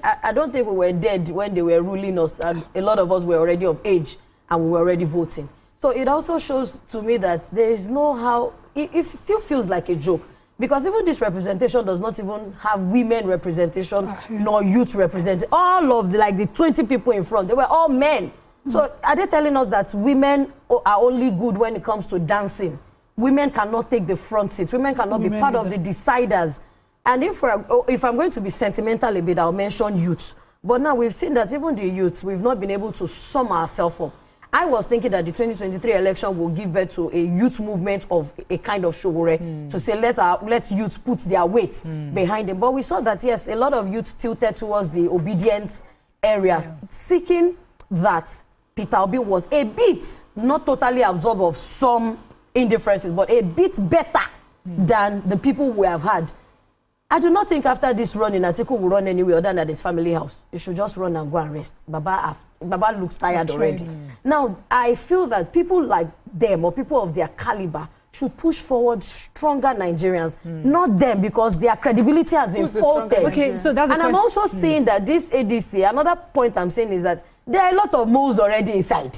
I don't think we were dead when they were ruling us, and a lot of us were already of age and we were already voting. So it also shows to me that there is no how, it still feels like a joke. Because even this representation does not even have women representation nor youth representation. All of the 20 people in front, they were all men. So are they telling us that women are only good when it comes to dancing? Women cannot take the front seat. Women cannot be part of the deciders. And if I'm going to be sentimental a bit, I'll mention youth. But now we've seen that even the youths, we've not been able to sum ourselves up. I was thinking that the 2023 election will give birth to a youth movement of a kind of showore to say let youth put their weight behind them. But we saw that, yes, a lot of youth tilted towards the obedience area, seeking that Peter Obi was a bit, not totally absorbed of some indifferences, but a bit better than the people we have had. I do not think after this run in Atiku will run anywhere other than at his family house. You should just run and go and rest. Baba looks tired already. Now, I feel that people like them or people of their caliber should push forward stronger Nigerians, not them, because their credibility has been faulted. Okay, so that's and I'm also seeing that this ADC, another point I'm saying is that there are a lot of moles already inside.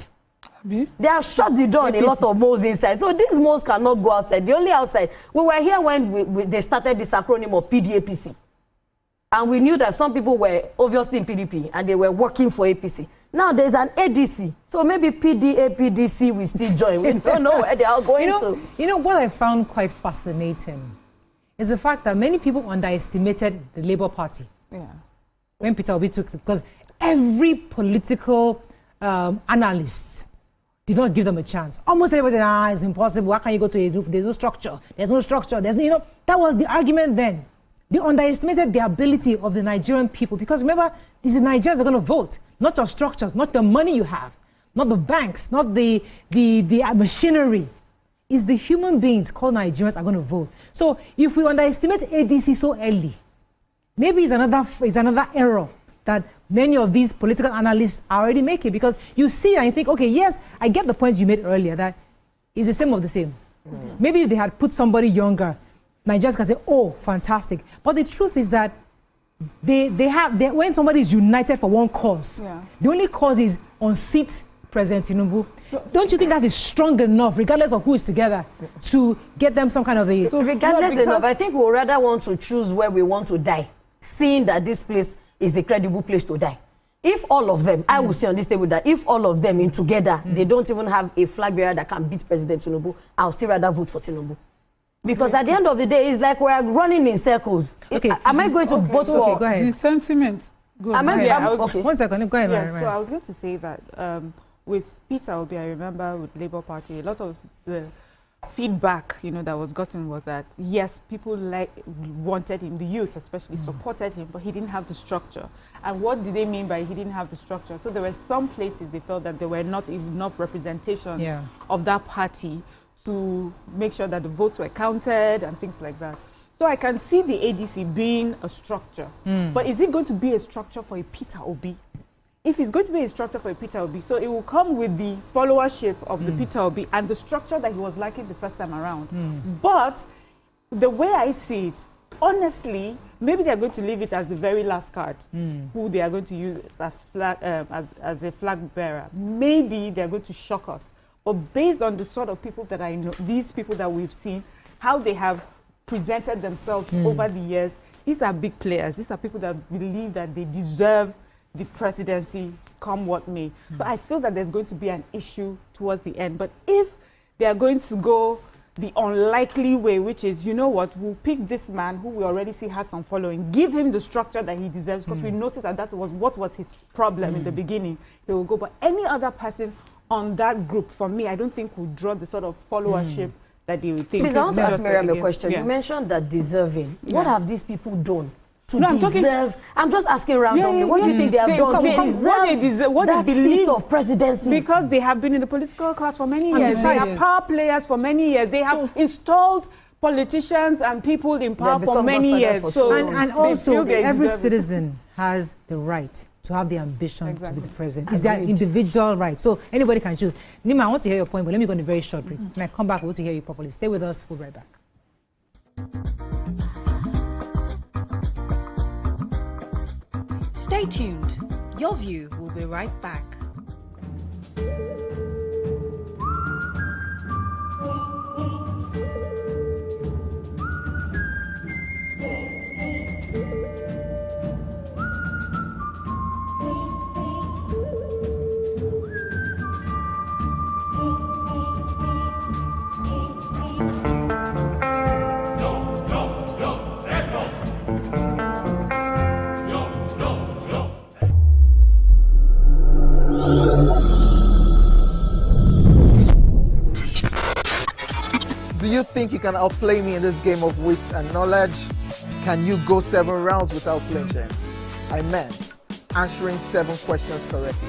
They have shut the door on a lot of moles inside. So these moles cannot go outside. The only outside. We were here when they started this acronym of PDAPC. And we knew that some people were obviously in PDP and they were working for APC. Now there's an ADC. So maybe PDC will still join. We don't know where they are going to. You know what I found quite fascinating is the fact that many people underestimated the Labour Party. When Peter Obi took it, because every political analyst did not give them a chance. Almost everybody said, it's impossible. How can you go to a group? There's no structure. There's no structure. That was the argument then. They underestimated the ability of the Nigerian people because remember, these Nigerians are going to vote. Not your structures, not the money you have, not the banks, not the machinery. It's the human beings called Nigerians are going to vote. So if we underestimate ADC so early, maybe it's another error that many of these political analysts are already making, because you see and you think, okay, yes, I get the point you made earlier that it's the same of the same. Maybe if they had put somebody younger, Nigerians can say, oh, fantastic. But the truth is that when somebody is united for one cause, the only cause is unseat President Tinubu. Don't you think that is strong enough, regardless of who is together, to get them some kind of a... So regardless enough, I think we would rather want to choose where we want to die, seeing that this place is a credible place to die. If all of them, I will say on this table that if all of them in together, they don't even have a flag bearer that can beat President Tinubu, I'll still rather vote for Tinubu. Because at the end of the day, it's like we're running in circles. Am I going to vote for... Go ahead. The sentiment. Okay. 1 second, go ahead. Yeah, so I was going to say that with Peter Obi, I remember with Labour Party, a lot of the feedback, that was gotten was that, yes, people wanted him, the youth especially supported him, but he didn't have the structure. And what did they mean by he didn't have the structure? So there were some places they felt that there were not enough representation of that party to make sure that the votes were counted and things like that. So I can see the ADC being a structure. But is it going to be a structure for a Peter Obi? If it's going to be a structure for a Peter Obi, so it will come with the followership of the Peter Obi and the structure that he was lacking the first time around. But the way I see it, honestly, maybe they're going to leave it as the very last card, who they are going to use as as the flag bearer. Maybe they're going to shock us. But based on the sort of people that I know, these people that we've seen, how they have presented themselves over the years, these are big players. These are people that believe that they deserve the presidency, come what may. So I feel that there's going to be an issue towards the end. But if they are going to go the unlikely way, which is, you know what, we'll pick this man who we already see has some following, give him the structure that he deserves, because we noticed that that was what was his problem in the beginning. He will go. But any other person on that group, for me, I don't think will draw the sort of followership that they would think. Please, I want to ask Miriam a question. You mentioned that deserving. What have these people done to deserve? I'm just asking randomly. What do you think they have done to deserve that seat of presidency? Because they have been in the political class for many years. They are power players for many years. They have installed politicians and people in power for many years. And also, every citizen has the right to have the ambition to be the president. It's their individual right. So anybody can choose. Nima, I want to hear your point, but let me go on a very short break. When I come back, I want to hear you properly. Stay with us. We'll be right back. Stay tuned. Your View will be right back. Do you think you can outplay me in this game of wits and knowledge? Can you go 7 rounds without flinching? I meant answering 7 questions correctly.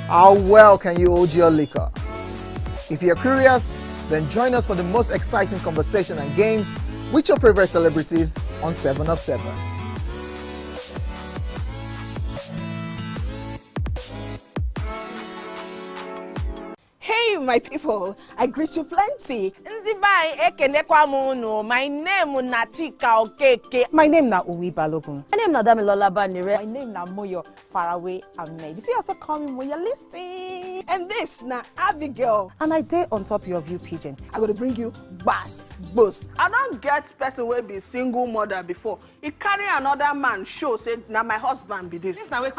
How well can you hold your liquor? If you're curious, then join us for the most exciting conversation and games with your favorite celebrities on 7 of 7. Hey, my people, I greet you plenty. My name is Nachika Okeke. My name na Uwi Balogun. My name na Damilola Banire. My name na Moyo Faraway Ahmed. If you also call me Moyo, listen. And this na Abigail. And I dare on top your view pigeon. I'm going to bring you bass, boost. I don't get person will be single mother before. He carry another man show say now my husband be this. After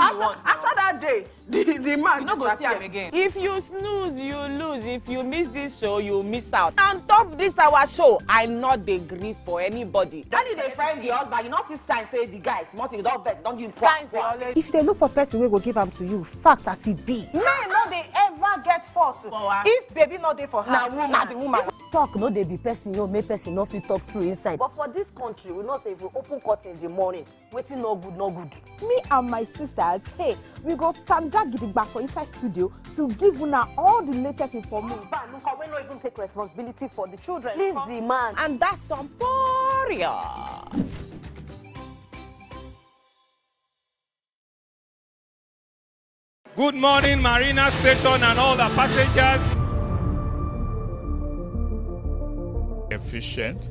that day, the man you go see him again. If you snooze, you lose. If you miss this show, you miss out. On top this our show, I not dey gree for anybody. When you dey friend the husband, you not see sign say the guys, you don't vex, don't give signs. If they look for person we go give them to you, fact as it be. Men no dey ever get fault. If baby not dey for her, na the woman. Talk no dey be person, you make person no fit talk true inside. But for this country, we know say if we open curtain in the morning, waiting no good, no good. Me and my sisters, hey, we go tanda gidigba for inside studio to give una all the latest information. Husband, we no even take responsibility for the children. Please the man. And that's some poria. Good morning, Marina Station and all the passengers. Efficient,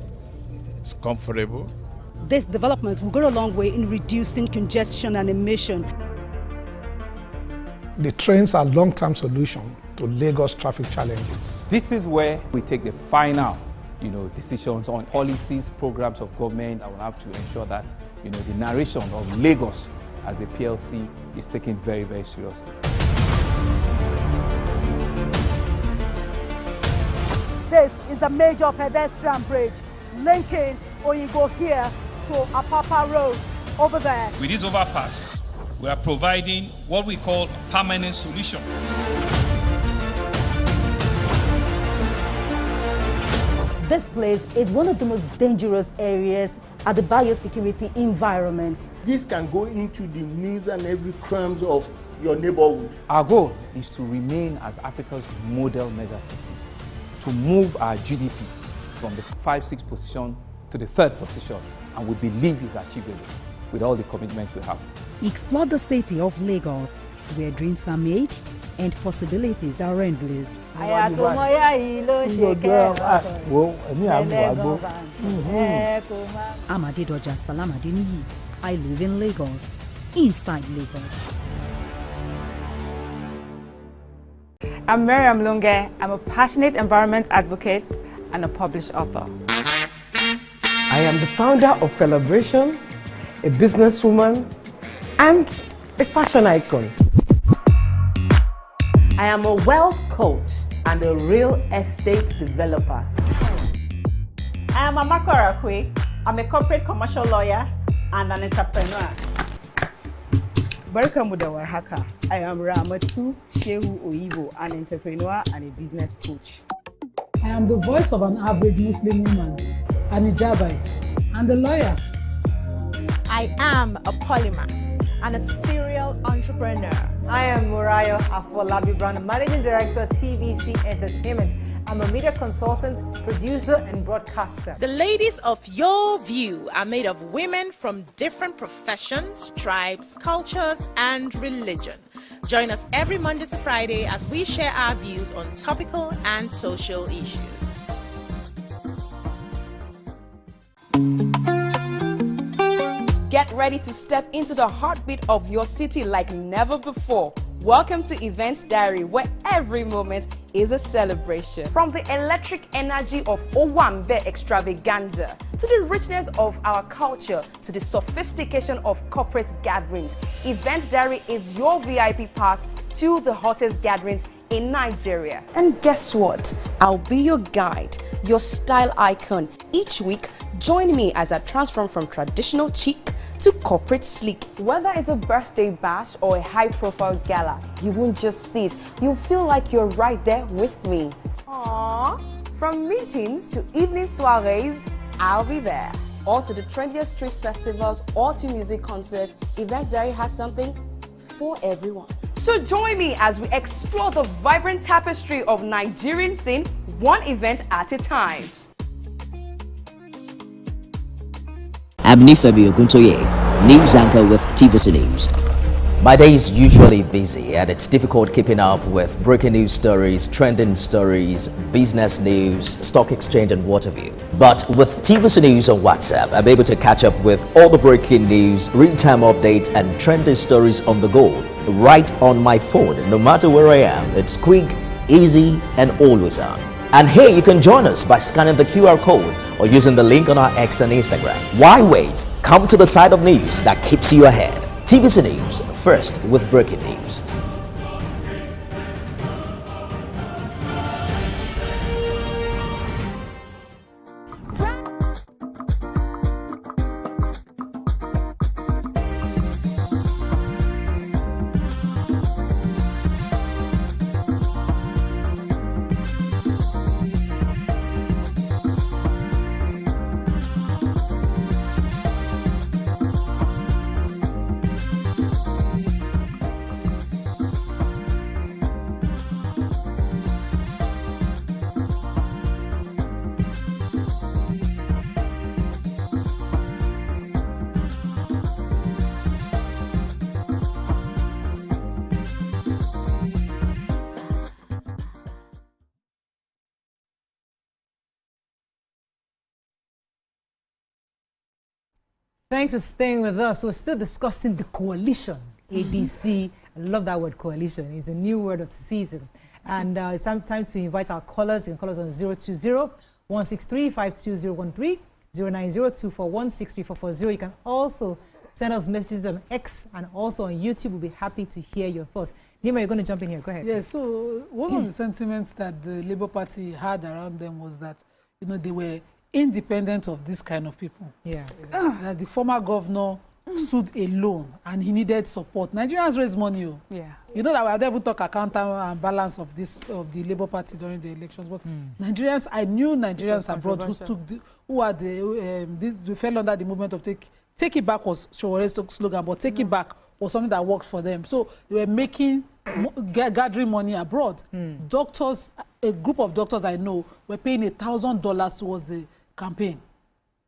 it's comfortable. This development will go a long way in reducing congestion and emission. The trains are a long-term solution to Lagos traffic challenges. This is where we take the final, decisions on policies, programs of government that will have to ensure that, the narration of Lagos as a PLC is taken very, very seriously. This is a major pedestrian bridge linking Oyinbo here to Apapa Road over there. With this overpass, we are providing what we call permanent solutions. This place is one of the most dangerous areas at the biosecurity environment. This can go into the news and every crumbs of your neighborhood. Our goal is to remain as Africa's model megacity, to move our GDP from the 5-6 position to the 3rd position, and we believe is achievable with all the commitments we have. Explore the city of Lagos, where dreams are made and possibilities are endless. Amadedoja Salamadini. I live in Lagos, inside Lagos. I'm Miriam Lunge. I'm a passionate environment advocate and a published author. I am the founder of Celebration, a businesswoman, and a fashion icon. I am a wealth coach and a real estate developer. I am Amakora Kwe. I'm a corporate commercial lawyer and an entrepreneur. Barkamu da warhaka. I am Ramatu Shehu Oyibo, an entrepreneur and a business coach. I am the voice of an average Muslim woman, an hijabite, and a lawyer. I am a polymath and a serial serial entrepreneur. I am Murayo Afolabi Brown, Managing Director, TVC Entertainment. I'm a media consultant, producer, and broadcaster. The ladies of Your View are made of women from different professions, tribes, cultures, and religion. Join us every Monday to Friday as we share our views on topical and social issues. Get ready to step into the heartbeat of your city like never before. Welcome to Events Diary, where every moment is a celebration. From the electric energy of Owambe extravaganza, to the richness of our culture, to the sophistication of corporate gatherings, Events Diary is your VIP pass to the hottest gatherings in Nigeria. And guess what? I'll be your guide, your style icon. Each week, join me as I transform from traditional chic to corporate sleek. Whether it's a birthday bash or a high-profile gala, you won't just see it. You'll feel like you're right there with me. Aww. From meetings to evening soirees, I'll be there. Or to the trendiest street festivals or to music concerts, Events Diary has something for everyone. So join me as we explore the vibrant tapestry of Nigerian scene, one event at a time. I'm Nifemi Oguntoye, news anchor with TVC News. My day is usually busy and it's difficult keeping up with breaking news stories, trending stories, business news, stock exchange and what have you. But with TVC News on WhatsApp, I'm able to catch up with all the breaking news, real-time updates and trending stories on the go, right on my phone, no matter where I am. It's quick, easy and always on. And here you can join us by scanning the QR code or using the link on our X and Instagram. Why wait? Come to the side of news that keeps you ahead. TVC News, first with breaking news. Thanks for staying with us. We're still discussing the coalition, ADC. I love that word, coalition. It's a new word of the season. And it's time to invite our callers. You can call us on 020-163-52013, 090-241-63440. You can also send us messages on X and also on YouTube. We'll be happy to hear your thoughts. Nima, you're going to jump in here. Go ahead. Yes, so one of the sentiments that the Labour Party had around them was that, you know, they were independent of this kind of people. Yeah. That the former governor stood alone and he needed support. Nigerians raise money. Yeah. You know that we have never talked account and balance of this of the Labour Party during the elections, but Nigerians, I knew Nigerians abroad who fell under the movement of take it back was Showore's slogan, but take it back was something that worked for them. So they were making gathering money abroad. Doctors, a group of doctors I know were paying $1,000 towards the campaign.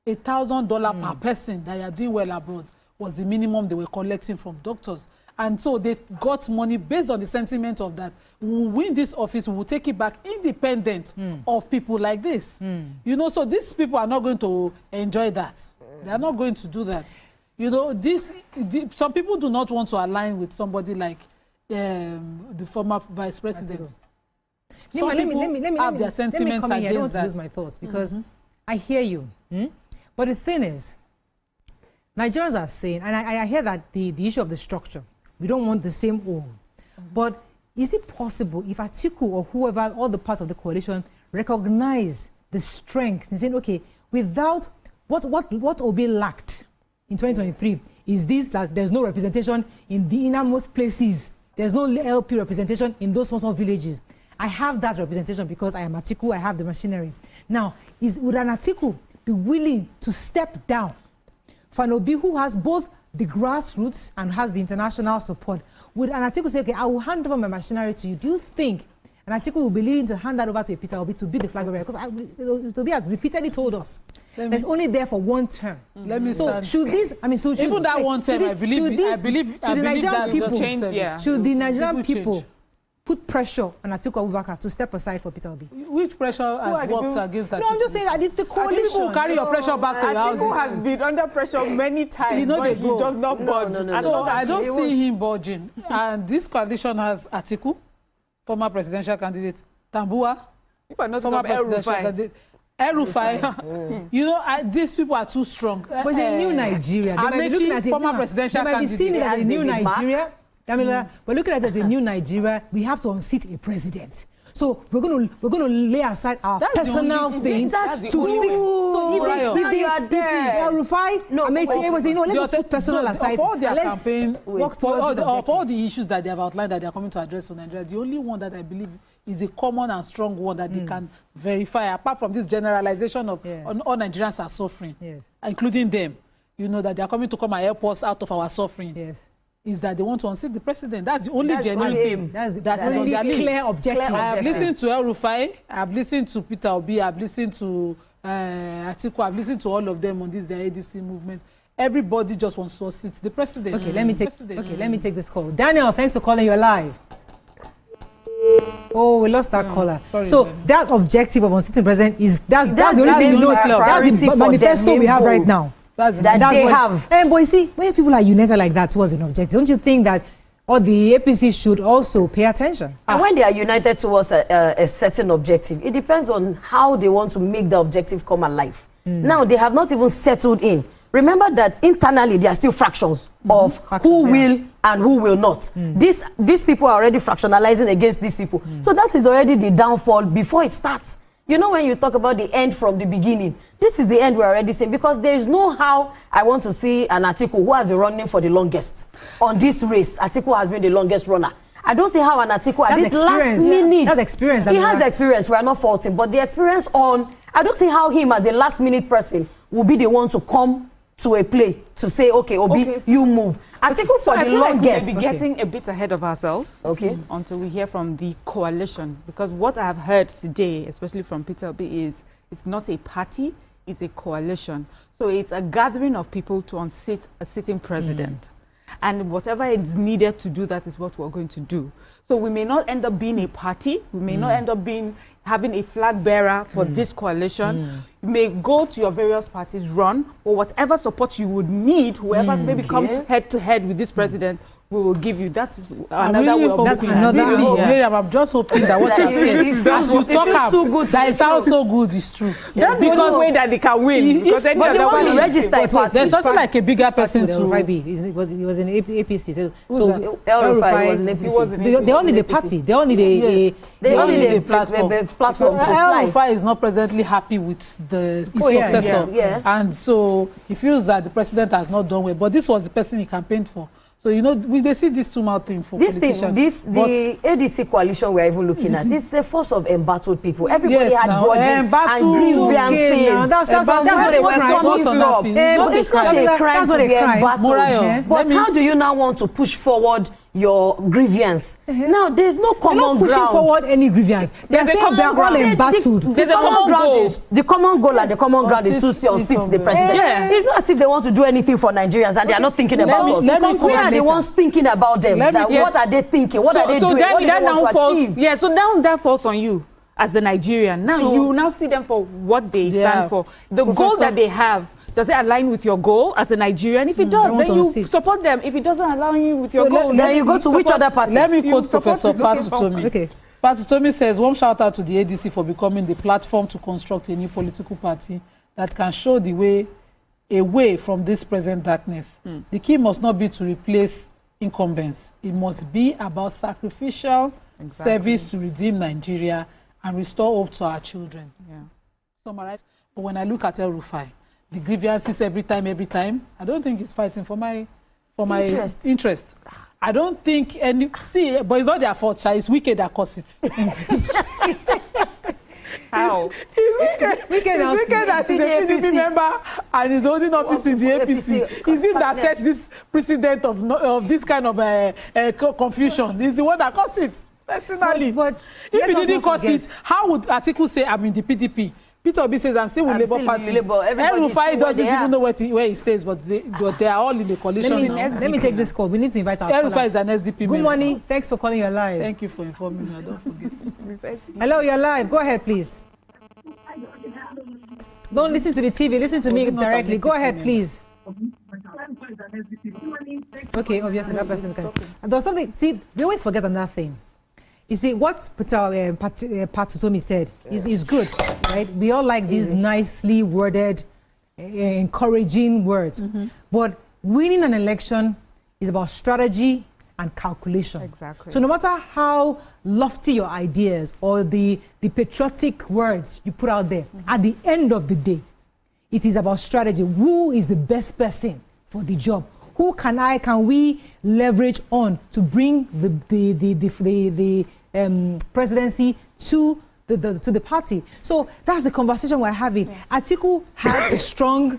$1,000 per person that you are doing well abroad was the minimum they were collecting from doctors. And so they got money based on the sentiment of that. We will win this office, we will take it back independent of people like this. You know, so these people are not going to enjoy that. They are not going to do that. You know, some people do not want to align with somebody like the former vice president. Let me have their sentiments against that. I don't want to lose my thoughts because I hear you. But the thing is, Nigerians are saying, and I hear that the issue of the structure, we don't want the same old. But is it possible if Atiku or whoever, all the parts of the coalition, recognize the strength and saying, okay, without what Obi lacked in 2023 is this, that there's no representation in the innermost places. There's no LP representation in those small villages. I have that representation because I am Atiku, I have the machinery. Now, would an Atiku be willing to step down for an Obi who has both the grassroots and has the international support, would an Atiku say, okay, I will hand over my machinery to you? Do you think an Atiku will be willing to hand that over to a Peter Obi to be the flag bearer? Because Obi has repeatedly told us it's only there for one term. Let me so should this, I mean, so should, even that one term, I believe that's just change. Should the Nigerian people put pressure on Atiku Abubakar to step aside for Peter Obi? Which pressure has worked against that? No, I'm just saying that it's the coalition. People carry your pressure back to your houses. Atiku has been under pressure many times, but he does not budge. So I don't see him budging. And this coalition has Atiku, former presidential candidate, Tambua, former presidential candidate, El-Rufai. You know, these people are too strong. But it's a new Nigeria. Amechi, former presidential candidate. They might be seeing it as a new Nigeria. We're looking at it as a new Nigeria. We have to unseat a president. So we're going to lay aside our personal things to fix. So if El-Rufai, Amechi, let's put personal aside. Of all their campaign, of all the issues that they have outlined that they are coming to address for Nigeria, the only one that I believe is a common and strong one that they can verify, apart from this generalization of all Nigerians are suffering, including them, you know, that they are coming to come and help us out of our suffering, is that they want to unseat the president. That's the only genuine thing. That's on their list. Clear objective. I have listened to El-Rufai, I have listened to Peter Obi, I have listened to Atiku, I have listened to all of them on this their ADC movement. Everybody just wants to unseat the president. Okay, let me take this call. Daniel, thanks for calling. You're live. Oh, we lost that caller. Sorry, so that objective of unseating president is that's the only thing we know. That's the manifesto we have right now. That's they have. And boy, see, when people are united like that towards an objective, don't you think that all the APC should also pay attention? And when they are united towards a certain objective, it depends on how they want to make the objective come alive. Now, they have not even settled in. Remember that internally, there are still fractions of who will and who will not. These people are already fractionalizing against these people. So that is already the downfall before it starts. You know, when you talk about the end from the beginning, this is the end we're already seeing, because there is no how I want to see an Atiku who has been running for the longest. On this race, Atiku has been the longest runner. I don't see how an Atiku at this last minute. That's experience. He has experience. We are not faulting. But the experience I don't see how him as a last minute person will be the one to come to a play to say, okay, Obi, you move. Atiku for the longest. We may be getting a bit ahead of ourselves, until we hear from the coalition, because what I have heard today, especially from Peter Obi, is it's not a party, it's a coalition. So it's a gathering of people to unseat a sitting president. And whatever is needed to do that is what we're going to do. So we may not end up being a party. We may not end up having a flag bearer for this coalition. You may go to your various parties, run, or whatever support you would need, whoever maybe comes head to head with this president, we will give you. That's another way of looking at it. Miriam, I'm just hoping that what you said, as you talk about, that it sounds so good, is true. That's the only way that they can win. Because any other one register party. There's something like a bigger person to. He was in APC. So El-Rufai was in APC. They all need a party. They all need a platform. El-Rufai is not presently happy with his successor, and so he feels that the president has not done well. But this was the person he campaigned for. So, you know, they see this two-mouth thing for politicians. The ADC coalition we're even looking at, it's a force of embattled people. Everybody had grudges and grievances. That's not a crime. It's not a crime to be embattled. But how do you now want to push forward your grievance? Now, there's no common ground. They're not pushing forward any grievance. They're saying they're all embattled. The common goal and the common ground is to unseat the president. It's not as if they want to do anything for Nigerians and they are not thinking about us. We are the ones thinking about them. What are they thinking? What are they doing? What do they want to achieve? Yeah, so now that falls on you as the Nigerian. Now you now see them for what they stand for. The goal that they have, does it align with your goal as a Nigerian? If it does, then you support them. If it doesn't align you with your goal, then you go to which other party? Let me quote Professor Fatutomi. Fatutomi says, one shout out to the ADC for becoming the platform to construct a new political party that can show the way away from this present darkness. The key must not be to replace incumbents. It must be about sacrificial service to redeem Nigeria and restore hope to our children. Summarize. But when I look at El-Rufai, the grievances every time, I don't think he's fighting for my interest. I don't think any... See, but it's not their fault, it's Wike that caused it. How? He's wicked that he's a PDP member and he's holding office in the APC. Is it that sets this precedent of this kind of confusion? He's the one that caused it, personally. But if he didn't cause it, how would Atiku say, I'm in the PDP? Peter Obi says, I'm still with Labour Party. El-Rufai doesn't even know where he stays, but they are all in the coalition. Let me take this call. We need to invite our El-Rufai is an SDP member. Good morning. Thanks for calling. You're live. Thank you for informing me. I don't forget. Hello, you're live. Go ahead, please. Don't listen to the TV. Listen to me directly. Go ahead, please. Okay, obviously that person can. And there's something. See, we always forget another thing. You see, what Patutomi said is good, right? We all like these nicely worded, encouraging words. But winning an election is about strategy and calculation. Exactly. So no matter how lofty your ideas or the patriotic words you put out there, at the end of the day, it is about strategy. Who is the best person for the job? Who can we leverage on to bring the presidency to the party? So that's the conversation we're having. Atiku has a strong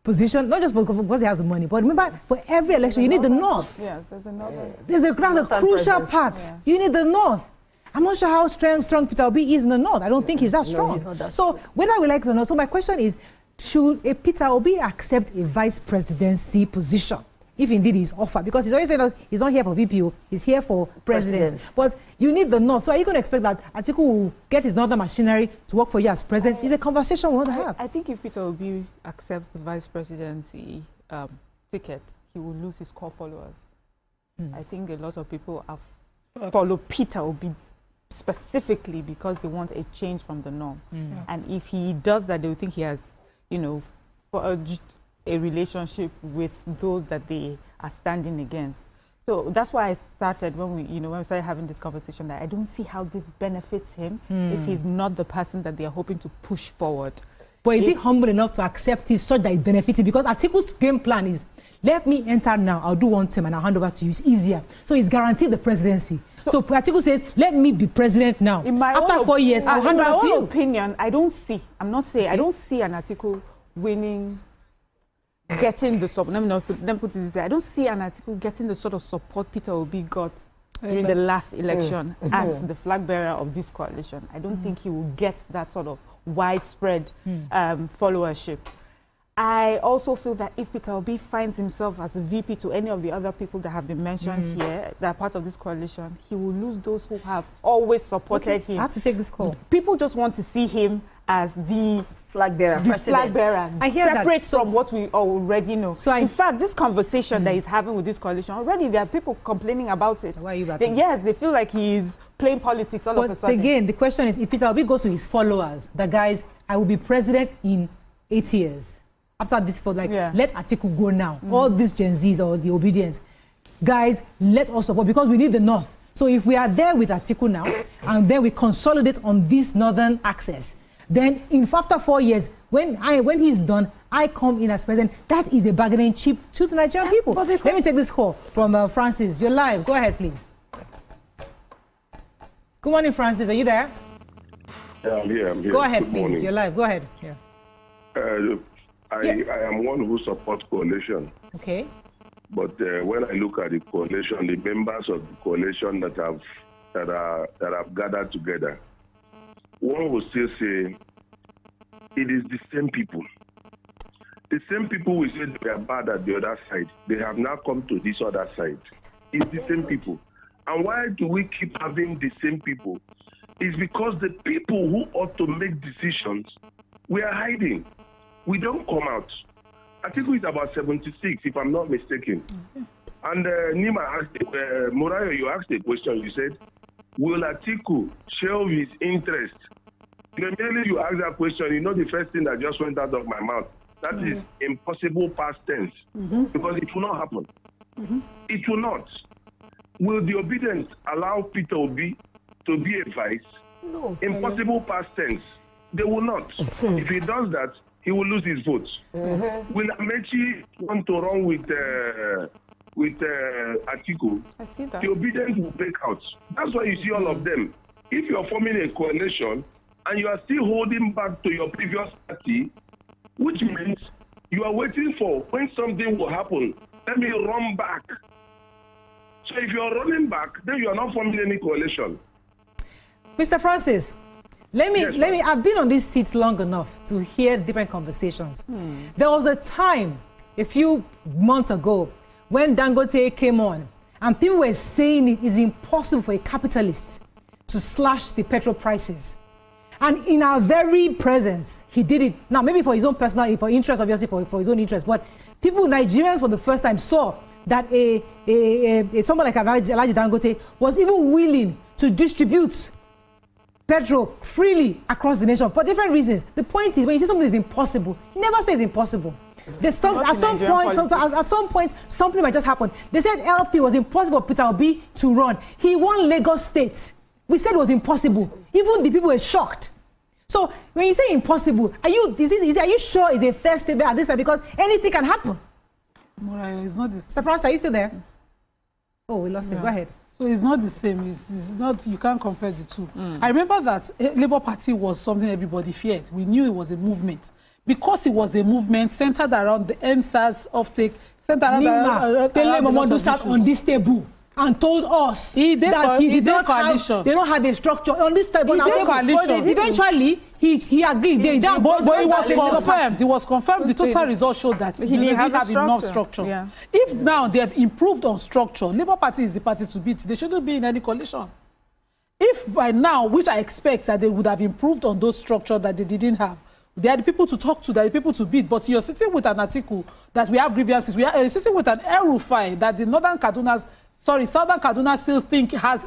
position, not just because he has the money, but remember, for every election, you need the North. Yes, there's another. That's a crucial part. Yeah. You need the North. I'm not sure how strong Peter Obi is in the North. I don't think he's that strong. He's not that strong. Whether we like it or not, so my question is, should Peter Obi accept a vice presidency position? If indeed he's offered, because he's always saying that he's not here for VPO, he's here for president. But you need the North. So are you going to expect that Atiku will get his northern machinery to work for you as president? It's a conversation we want to have. I think if Peter Obi accepts the vice presidency ticket, he will lose his core followers. I think a lot of people have followed Peter Obi specifically because they want a change from the norm. And if he does that, they will think he has, forged a relationship with those that they are standing against. So that's why I started when we started having this conversation, that I don't see how this benefits him if he's not the person that they are hoping to push forward. But is he humble enough to accept it such that it benefits him? Because Atiku's game plan is, let me enter now, I'll do one term and I'll hand over to you. It's easier. So he's guaranteed the presidency. So Atiku says, let me be president now. After 4 years, I'll hand over to you. In my own opinion, I don't see an Atiku winning, getting the support. Let me put it this way. I don't see an Atiku getting the sort of support Peter Obi got during the last election as the flag bearer of this coalition. I don't think he will get that sort of widespread followership. I also feel that if Peter Obi finds himself as a VP to any of the other people that have been mentioned here, that are part of this coalition, he will lose those who have always supported him. I have to take this call. People just want to see him as the flag bearer, I hear separate from what we already know. So in fact, this conversation that he's having with this coalition, already there are people complaining about it. Why are you yes, they feel like he's playing politics all of a sudden. Again, the question is, if Peter Obi goes to his followers, the guys, I will be president in 8 years. After this, let Atiku go now. All these Gen Zs or the obedient guys, let us support, because we need the North. So if we are there with Atiku now, and then we consolidate on this northern access, then after 4 years, when he's done, I come in as president. That is a bargaining chip to the Nigerian people. Let me take this call from Francis. You're live. Go ahead, please. Good morning, Francis. Are you there? Yeah, I'm here. Go ahead, please. You're live. Go ahead. Yeah. I am one who supports coalition. Okay. But when I look at the coalition, the members of the coalition that have gathered together, one will still say it is the same people. The same people we said they are bad at the other side, they have now come to this other side. It's the same people. And why do we keep having the same people? It's because the people who ought to make decisions, we are hiding. We don't come out. Atiku is about 76, if I'm not mistaken. And Nima asked, Morayo, you asked a question. You said, will Atiku show his interest? Immediately you ask that question, the first thing that just went out of my mouth, that is impossible past tense, because it will not happen. It will not. Will the obedience allow Peter Obi to be a vice? No. Impossible past tense. They will not. If he does that, he will lose his votes. Will Amechi want to run with Atiku? I see that. The obedience will break out. That's why you see all of them. If you're forming a coalition, and you are still holding back to your previous party, which means you are waiting for when something will happen. Let me run back. So if you are running back, then you are not forming any coalition. Mr. Francis, let me. I've been on this seat long enough to hear different conversations. There was a time a few months ago when Dangote came on, and people were saying it is impossible for a capitalist to slash the petrol prices. And in our very presence, he did it. Now, maybe for his own personal, for interest, obviously for his own interest, but people, Nigerians for the first time saw that someone like Alhaji Dangote was even willing to distribute petrol freely across the nation for different reasons. The point is, when you say something is impossible, never say it's impossible. At some point, something might just happen. They said LP was impossible for Peter Obi to run. He won Lagos State. We said it was impossible. Even the people were shocked. So when you say impossible, are you sure it's a fair statement at this time? Because anything can happen. It's not the same. Mr. Francis, are you still there? Oh, we lost him. Go ahead. So it's not the same. It's not. You can't compare the two. I remember that Labour Party was something everybody feared. We knew it was a movement. Because it was a movement centered around the NSAS offtake, centered around Momodu sat on this table and told us they don't have a structure on this table. Eventually, he agreed. But it was confirmed. It was confirmed. The total results showed that he didn't have enough structure. Yeah. If now they have improved on structure, Labour Party is the party to beat. They shouldn't be in any coalition. If by now, which I expect that they would have improved on those structures that they didn't have, they are the people to talk to, they are the people to beat. But you're sitting with an article that we have grievances. We are sitting with an El-Rufai that the Southern Kaduna still think has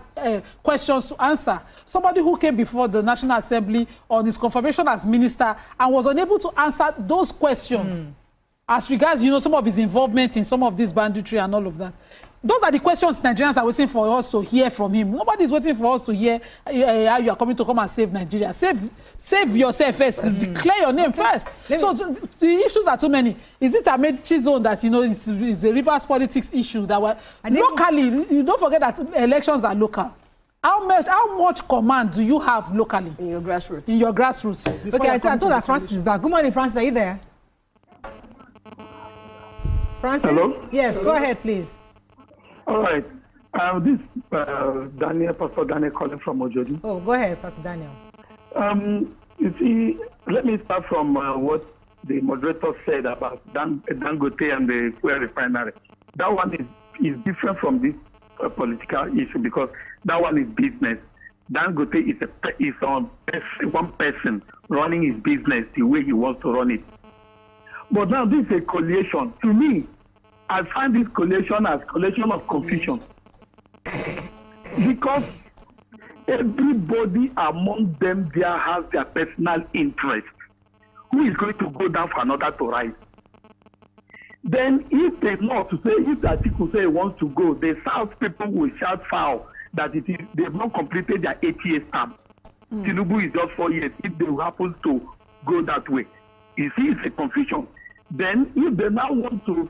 questions to answer. Somebody who came before the National Assembly on his confirmation as minister and was unable to answer those questions as regards, some of his involvement in some of this banditry and all of that. Those are the questions Nigerians are waiting for us to hear from him. Nobody is waiting for us to hear how you are coming to come and save Nigeria. Save yourself first. Declare your name first. So the issues are too many. Is it a Medici zone that is a reverse politics issue that locally? You don't forget that elections are local. How much command do you have locally in your grassroots? Okay, I told that Francis is back. Good morning, Francis. Are you there? Francis? Hello? Yes, go ahead, please. All right. This Pastor Daniel calling from Ojodi. Oh, go ahead, Pastor Daniel. You see, let me start from what the moderator said about Dangote and the fuel refinery. That one is different from this political issue because that one is business. Dangote is one person running his business the way he wants to run it. But now this is a coalition. To me, I find this coalition as coalition of confusion. Because everybody among them there has their personal interest. Who is going to go down for another to rise? Then if they know to say, if the article say wants to go, the South people will shout foul that they've not completed their 8 years term. Tinubu is just 4 years. If they happen to go that way, you see, it's a confusion. Then if they now want to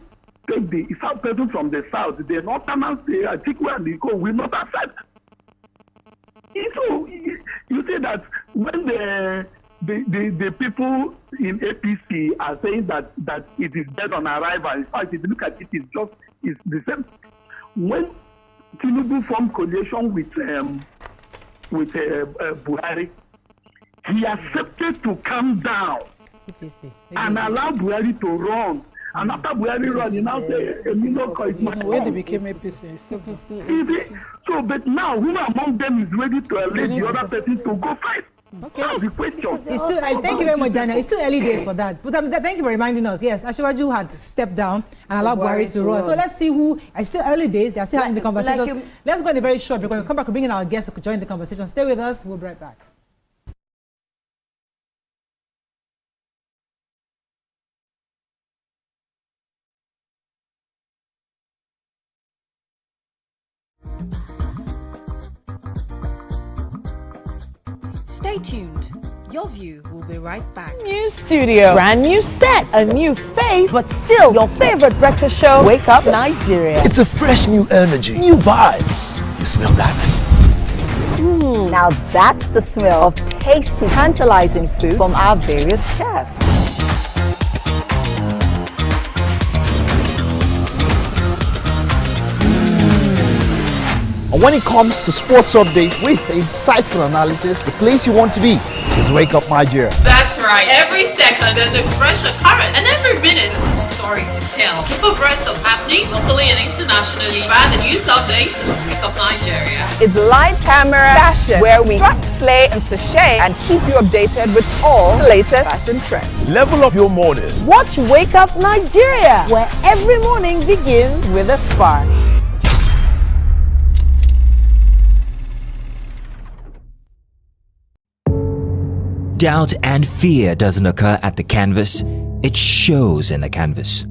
take the South person from the South, the Northerners, the article and the co will not accept. So you say that when the people in APC are saying that it is dead on arrival, in fact, if you look at it, it's the same. When Tinubu formed coalition with Buhari, he accepted to calm down and allow Buhari to run. And after Buhari run, he now say, when they became APC, still APC. So, but now, who among them is ready to elect the other person to go fight? Okay. That's the question. Thank you very much, Daniel. It's still early days for that. But thank you for reminding us. Yes, Ashwaju had stepped down and allowed Buhari to run. So let's see who. It's still early days. They're still having the conversations. Let's go in a very short break. When we come back, we'll bring in our guests to join the conversation. Stay with us. We'll be right back. Stay tuned. Your View will be right back. New studio, brand new set, a new face, but still your favorite breakfast show, Wake Up Nigeria. It's a fresh new energy, new vibe. You smell that? Now that's the smell of tasty, tantalizing food from our various chefs. And when it comes to sports updates with insightful analysis, the place you want to be is Wake Up Nigeria. That's right. Every second there's a fresh occurrence, and every minute there's a story to tell. Keep abreast of happening locally and internationally via the news updates of Wake Up Nigeria. It's live camera fashion, where we strut, slay, and sashay, and keep you updated with all the latest fashion trends. Level up your morning. Watch Wake Up Nigeria, where every morning begins with a spark. Doubt and fear doesn't occur at the canvas, it shows in the canvas.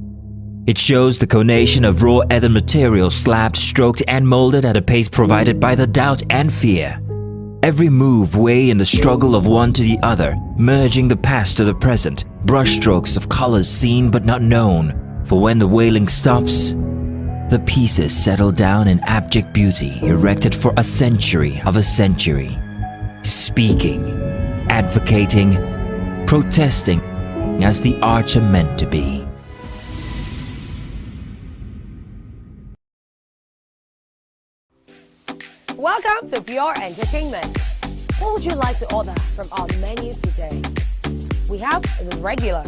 It shows the conation of raw ether material slabbed, stroked and molded at a pace provided by the doubt and fear. Every move way in the struggle of one to the other, merging the past to the present, brushstrokes of colors seen but not known. For when the wailing stops, the pieces settle down in abject beauty erected for a century of a century. Speaking, advocating, protesting as the arts are meant to be. Welcome to Pure Entertainment. What would you like to order from our menu today? We have the regular.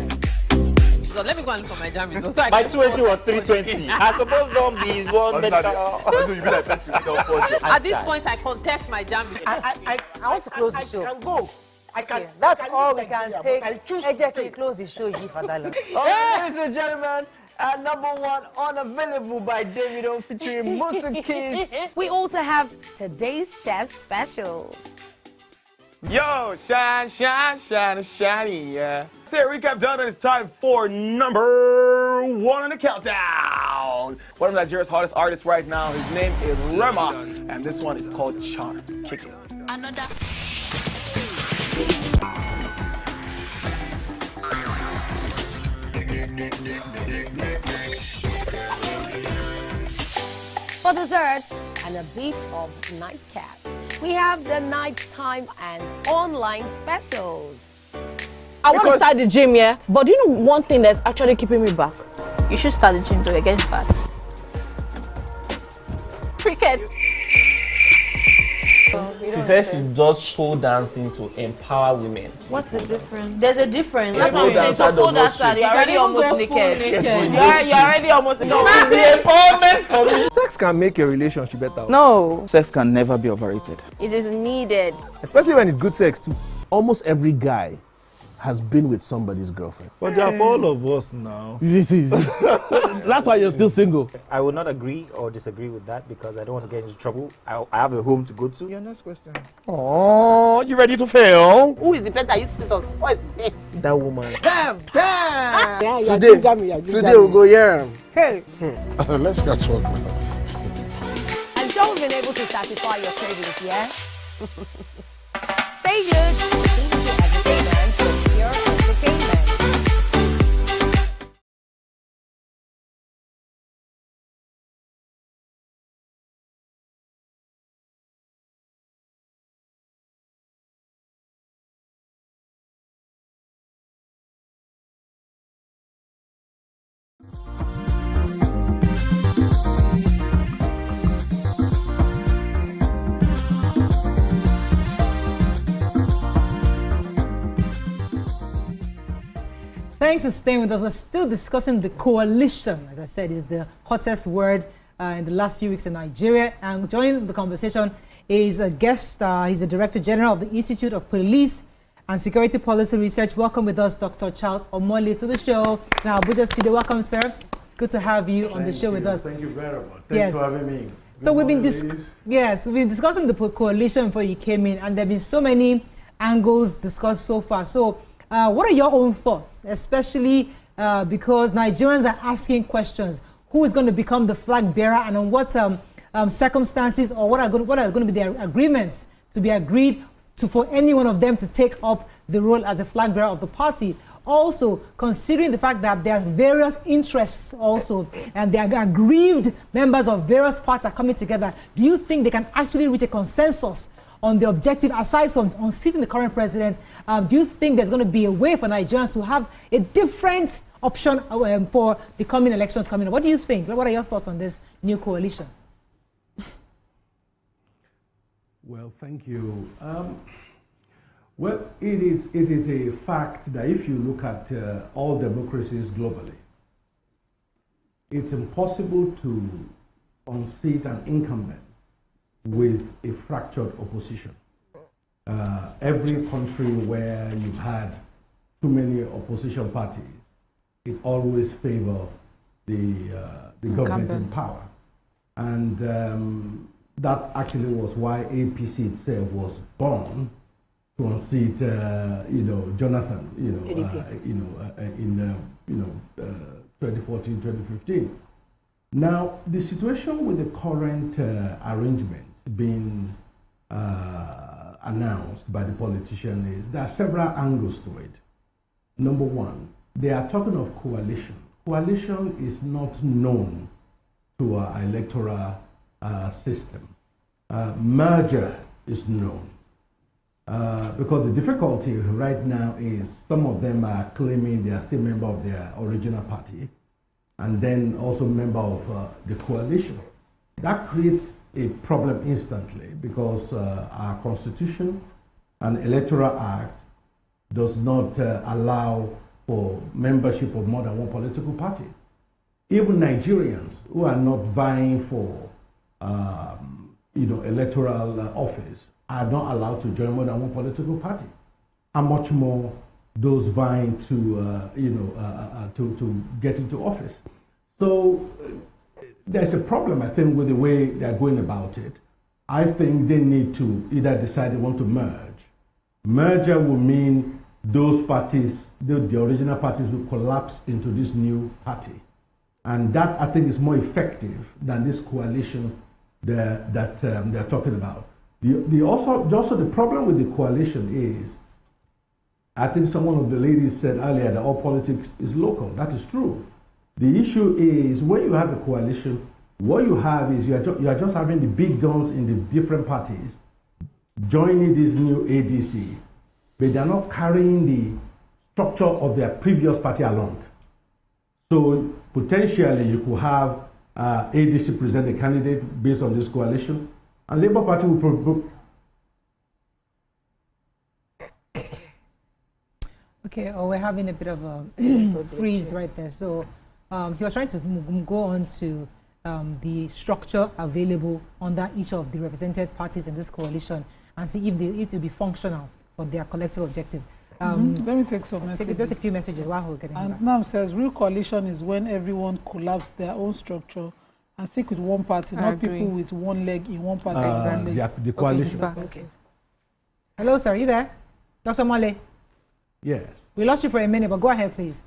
So let me go and look for my jam results. So my 280 was 320. I suppose don't be one medical. You be like person without fortune. At this point, I contest my jam results. I want to close the show. I can go. I can. Okay, that's all we can take. Ejeki, close the show. Ladies and gentlemen, number one, Unavailable by Davido featuring Musa Keys. We also have today's chef special. Yo, shine, shine, shine, shiny, yeah. Say recap done, and it's time for number one on the countdown. One of Nigeria's hottest artists right now, his name is Rema, and this one is called Charm. Kick it. Another. For dessert and a bit of nightcap, we have the nighttime and online specials. I want to start the gym, yeah? But do you know one thing that's actually keeping me back? You should start the gym to get fat. Cricket. She says she does pole dancing to empower women. What's the difference? There's a difference. That's what I'm saying. So pole dancer, you're already almost naked. You're already almost naked. It's the empowerment for me. Sex can make your relationship better. No. Sex can never be overrated. It is needed. Especially when it's good sex too. Almost every guy has been with somebody's girlfriend. But they are for all of us now. That's why you're still single. I would not agree or disagree with that because I don't want to get into trouble. I have a home to go to. Your next question. Oh, you ready to fail? Who is the better? You scissors. What is his name? That woman. Bam! Bam! Today we'll go here. Hey. Let's catch up now. And don't been able to satisfy your cravings, yeah? Stay good. Entertainment for Pure Entertainment. Thanks for staying with us. We're still discussing the coalition. As I said, is the hottest word in the last few weeks in Nigeria. And joining the conversation is a guest. He's the Director General of the Institute of Police and Security Policy Research. Welcome with us, Dr. Charles Omoli, to the show. Now, Abuja Studio, welcome, sir. Good to have you on the show with us. Thank you very much. Thanks for having me. So we've been discussing the coalition before you came in, and there have been so many angles discussed so far. So what are your own thoughts, especially because Nigerians are asking questions? Who is going to become the flag bearer, and on what circumstances, or what are going to be their agreements to be agreed to for any one of them to take up the role as a flag bearer of the party? Also, considering the fact that there are various interests also, and they are aggrieved members of various parties are coming together, do you think they can actually reach a consensus on the objective, aside from on seating the current president? Do you think there's going to be a way for Nigerians to have a different option for the coming elections coming up? What do you think? What are your thoughts on this new coalition? Well, thank you. Well, it is a fact that if you look at all democracies globally, it's impossible to unseat an incumbent with a fractured opposition. Every country where you've had too many opposition parties, it always favors the government in power. And that actually was why APC itself was born, to unseat, Jonathan, in 2014, 2015. Now, the situation with the current arrangement being announced by the politician is there are several angles to it. Number one, they are talking of coalition. Coalition is not known to our electoral system. Merger is known. Because the difficulty right now is some of them are claiming they are still member of their original party and then also member of the coalition. That creates a problem instantly because our constitution and electoral act does not allow for membership of more than one political party. Even Nigerians who are not vying for electoral office are not allowed to join more than one political party, and much more those vying to to get into office. So there's a problem, I think, with the way they're going about it. I think they need to either decide they want to merge. Merger will mean those parties, the original parties, will collapse into this new party, and that I think is more effective than this coalition that they're talking about. Also the problem with the coalition is, I think someone of the ladies said earlier that all politics is local. That is true. The issue is when you have a coalition, what you have is you are just having the big guns in the different parties joining this new ADC, but they are not carrying the structure of their previous party along. So potentially you could have ADC present a candidate based on this coalition, and Labour Party will Okay, we're having a bit of a freeze right there. So he was trying to go on to the structure available under each of the represented parties in this coalition and see if it will be functional for their collective objective. Let me take some messages. Just a few messages while we're getting back. Nam says, real coalition is when everyone collapses their own structure and stick with one party, not people with one leg in one party. The coalition. Okay. Hello, sir. Are you there? Dr. Mole? Yes. We lost you for a minute, but go ahead, please.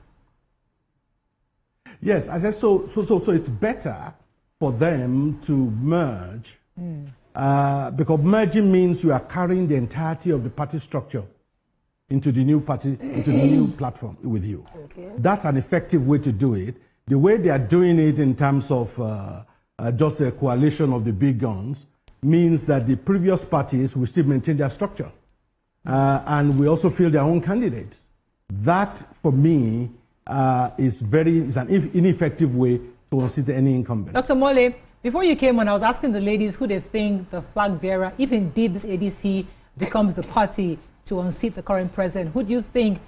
Yes, I said so it's better for them to merge because merging means you are carrying the entirety of the party structure into the new party, into the new platform with you. Okay. That's an effective way to do it. The way they are doing it in terms of just a coalition of the big guns means that the previous parties will still maintain their structure. And we also field their own candidates. That, for me, is an ineffective way to unseat any incumbent. Dr. Mole, before you came on, I was asking the ladies who they think the flag bearer, if indeed this ADC becomes the party to unseat the current president, who do you think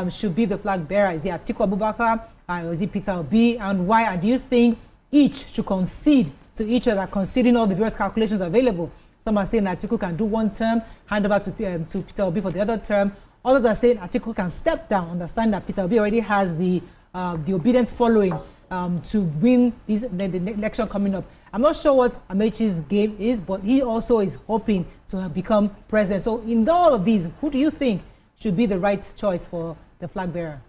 should be the flag bearer? Is it Atiku Abubakar or is it Peter Obi? And why? And do you think each should concede to each other, considering all the various calculations available? Some are saying that Atiku can do one term, hand over to Peter Obi for the other term. Others are saying Atiku can step down, understand that Peter Obi already has the obedience following to win the election coming up. I'm not sure what Amechi's game is, but he also is hoping to become president. So in all of these, who do you think should be the right choice for the flag bearer?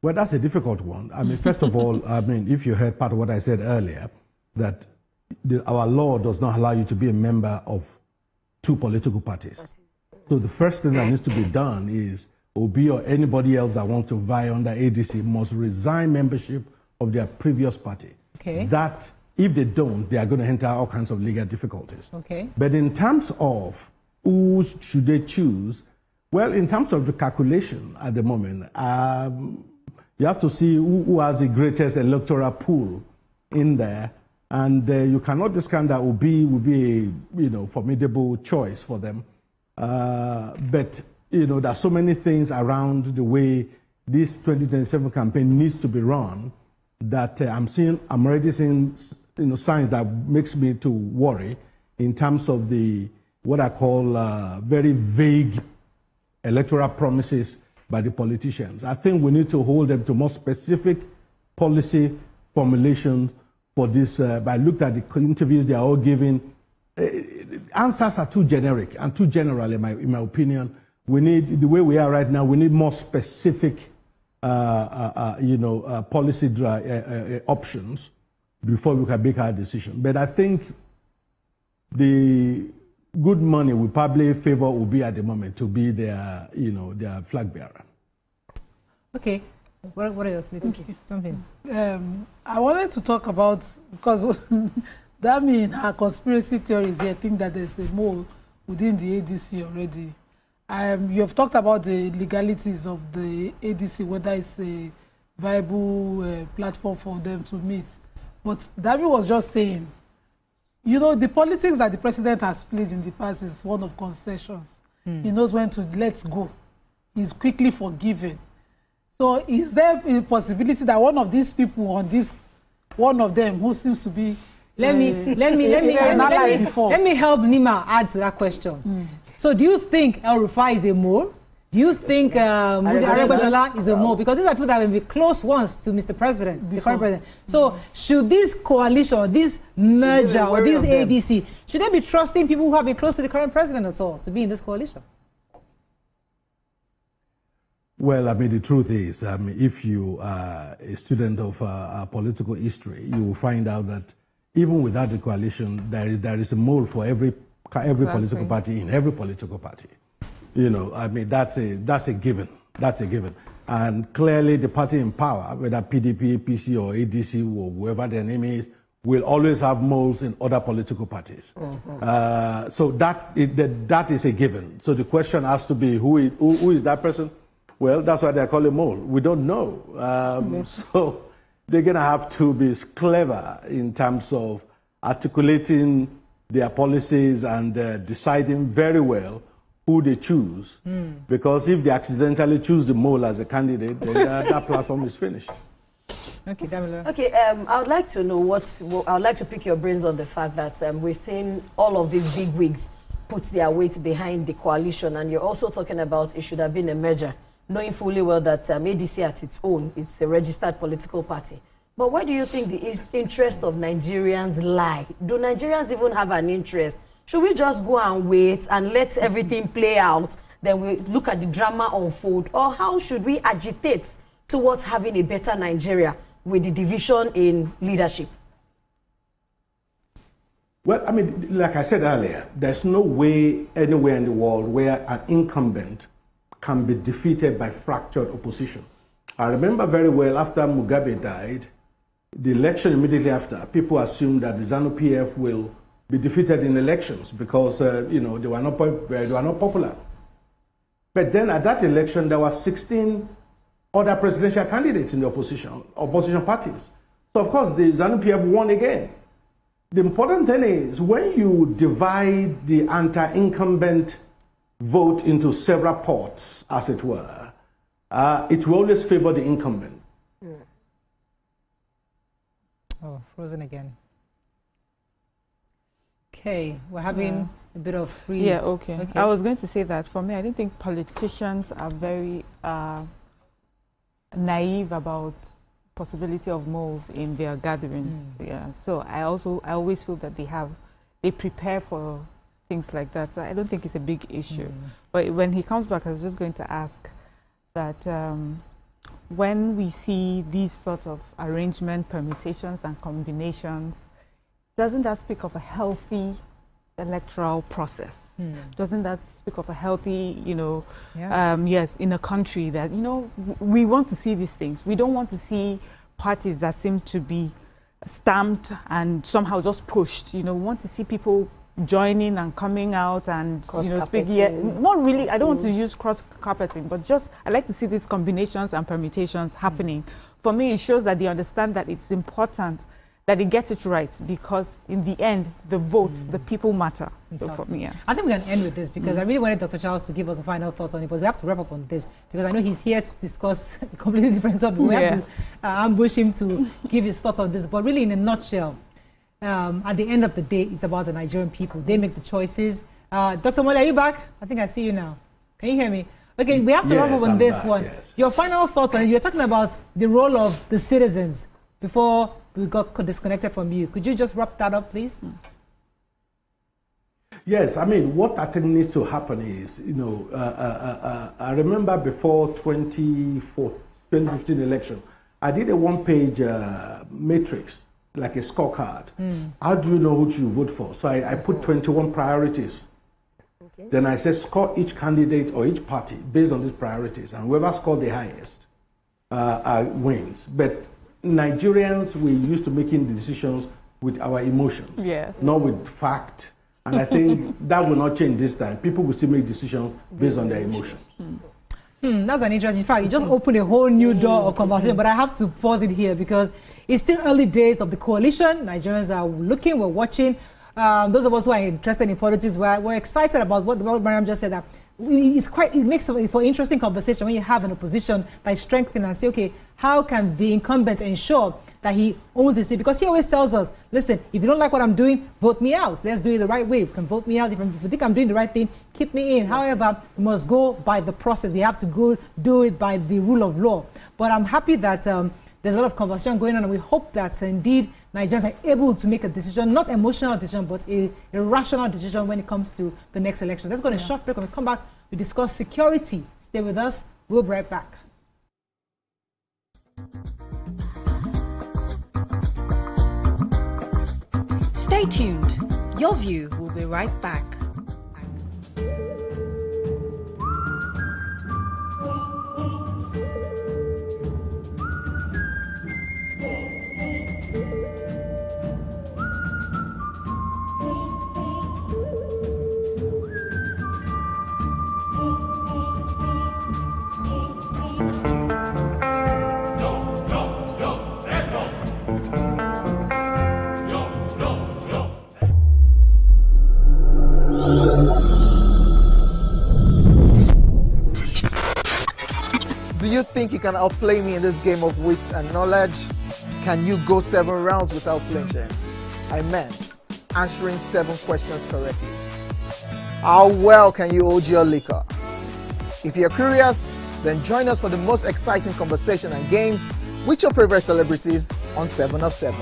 Well, that's a difficult one. I mean, first of all, if you heard part of what I said earlier, that our law does not allow you to be a member of two political parties. So the first thing that needs to be done is Obi or anybody else that wants to vie under ADC must resign membership of their previous party. Okay. That If they don't, they are going to enter all kinds of legal difficulties. Okay. But in terms of who should they choose, well, in terms of the calculation at the moment, you have to see who has the greatest electoral pool in there, and you cannot discount that Obi will be a formidable choice for them. But there are so many things around the way this 2027 campaign needs to be run that I'm already seeing signs that makes me to worry in terms of what I call very vague electoral promises by the politicians. I think we need to hold them to more specific policy formulations for this. But I looked at the interviews they are all giving. Answers are too generic and too general, in my opinion. We need, the way we are right now, we need more specific, policy options before we can make our decision. But I think the good money we probably favor Obi at the moment to be their flag bearer. Okay. What are your something? I wanted to talk about, because that means her conspiracy theories here think that there's a mole within the ADC already. You have talked about the legalities of the ADC, whether it's a viable platform for them to meet. But Dami was just saying, the politics that the president has played in the past is one of concessions. He knows when to let go. He's quickly forgiven. So is there a possibility that one of these people one of them who seems to be let me help Nima add to that question. So do you think El Rufai is a mole? Do you think Aregbesola is a mole? Because these are people that will be close ones to Mr. President, the current president. So should this coalition, this merger, or this ADC, should they be trusting people who have been close to the current president at all to be in this coalition? Well, the truth is, if you are a student of political history, you will find out that even without the coalition, there is a mole for every political party in every political party. That's a given. That's a given. And clearly, the party in power, whether PDP, PC, or ADC, or whoever their name is, will always have moles in other political parties. So that is a given. So the question has to be, who is that person? Well, that's why they call it mole. We don't know. So they're going to have to be clever in terms of articulating their policies and deciding very well who they choose. Because if they accidentally choose the mole as a candidate, then that platform is finished. Okay, Damila. Okay, I would like to know I would like to pick your brains on the fact that we've seen all of these big wigs put their weight behind the coalition, and you're also talking about it should have been a merger, knowing fully well that ADC at its own, it's a registered political party. But where do you think the interest of Nigerians lie? Do Nigerians even have an interest? Should we just go and wait and let everything play out, then we look at the drama unfold? Or how should we agitate towards having a better Nigeria with the division in leadership? Well, like I said earlier, there's no way anywhere in the world where an incumbent can be defeated by fractured opposition. I remember very well after Mugabe died, the election immediately after, people assumed that the ZANU-PF will be defeated in elections because they were not popular. But then at that election, there were 16 other presidential candidates in the opposition parties. So of course, the ZANU-PF won again. The important thing is when you divide the anti-incumbent vote into several pots, as it were, it will always favor the incumbent. Oh, frozen again. Okay, we're having a bit of freeze. Yeah, okay. I was going to say that for me, I don't think politicians are very naive about possibility of moles in their gatherings. Yeah, so I always feel that they prepare for things like that. So I don't think it's a big issue. But when he comes back, I was just going to ask that when we see these sort of arrangement, permutations and combinations, doesn't that speak of a healthy electoral process? Doesn't that speak of a healthy, yes, in a country that, we want to see these things. We don't want to see parties that seem to be stamped and somehow just pushed. You know, we want to see people joining and coming out and speaking. Yeah, not really. I don't want to use cross carpeting, but just I like to see these combinations and permutations happening. For me, it shows that they understand that it's important that they get it right, because in the end, the votes, the people matter. So for me, yeah. I think we're going to end with this because I really wanted Dr. Charles to give us a final thoughts on it, but we have to wrap up on this because I know he's here to discuss a completely different topic. We have to ambush him to give his thoughts on this, but really in a nutshell, at the end of the day, it's about the Nigerian people. They make the choices. Dr. Mole, are you back? I think I see you now. Can you hear me? Okay, we have to wrap up on this one. Yes. Your final thoughts on it. You're talking about the role of the citizens before we got disconnected from you. Could you just wrap that up, please? Yes, I mean, what I think needs to happen is, I remember before 2015 election, I did a one-page matrix, like a scorecard. How do you know who you vote for? So I put 21 priorities. Okay. Then I said score each candidate or each party based on these priorities, and whoever scored the highest wins. But Nigerians, we used to making the decisions with our emotions, not with fact. And I think that will not change this time. People will still make decisions based on their emotions. That's an interesting fact. You just opened a whole new door of conversation, but I have to pause it here because it's still early days of the coalition. Nigerians are looking, we're watching. Those of us who are interested in politics, we're excited about what Mariam just said, that it makes for interesting conversation when you have an opposition that is strengthened and say, okay, how can the incumbent ensure that he owns his seat? Because he always tells us, listen, if you don't like what I'm doing, vote me out. Let's do it the right way. You can vote me out. If you think I'm doing the right thing, keep me in. However, we must go by the process. We have to go do it by the rule of law. But I'm happy that there's a lot of conversation going on, and we hope that indeed Nigerians are able to make a decision, not emotional decision, but a rational decision when it comes to the next election. Let's go on a short break. When we come back, we discuss security. Stay with us. We'll be right back. Stay tuned. Your View will be right back. Do you think you can outplay me in this game of wits and knowledge? Can you go 7 rounds without flinching? I meant answering 7 questions correctly. How well can you hold your liquor? If you're curious, then join us for the most exciting conversation and games with your favorite celebrities on 7 of 7.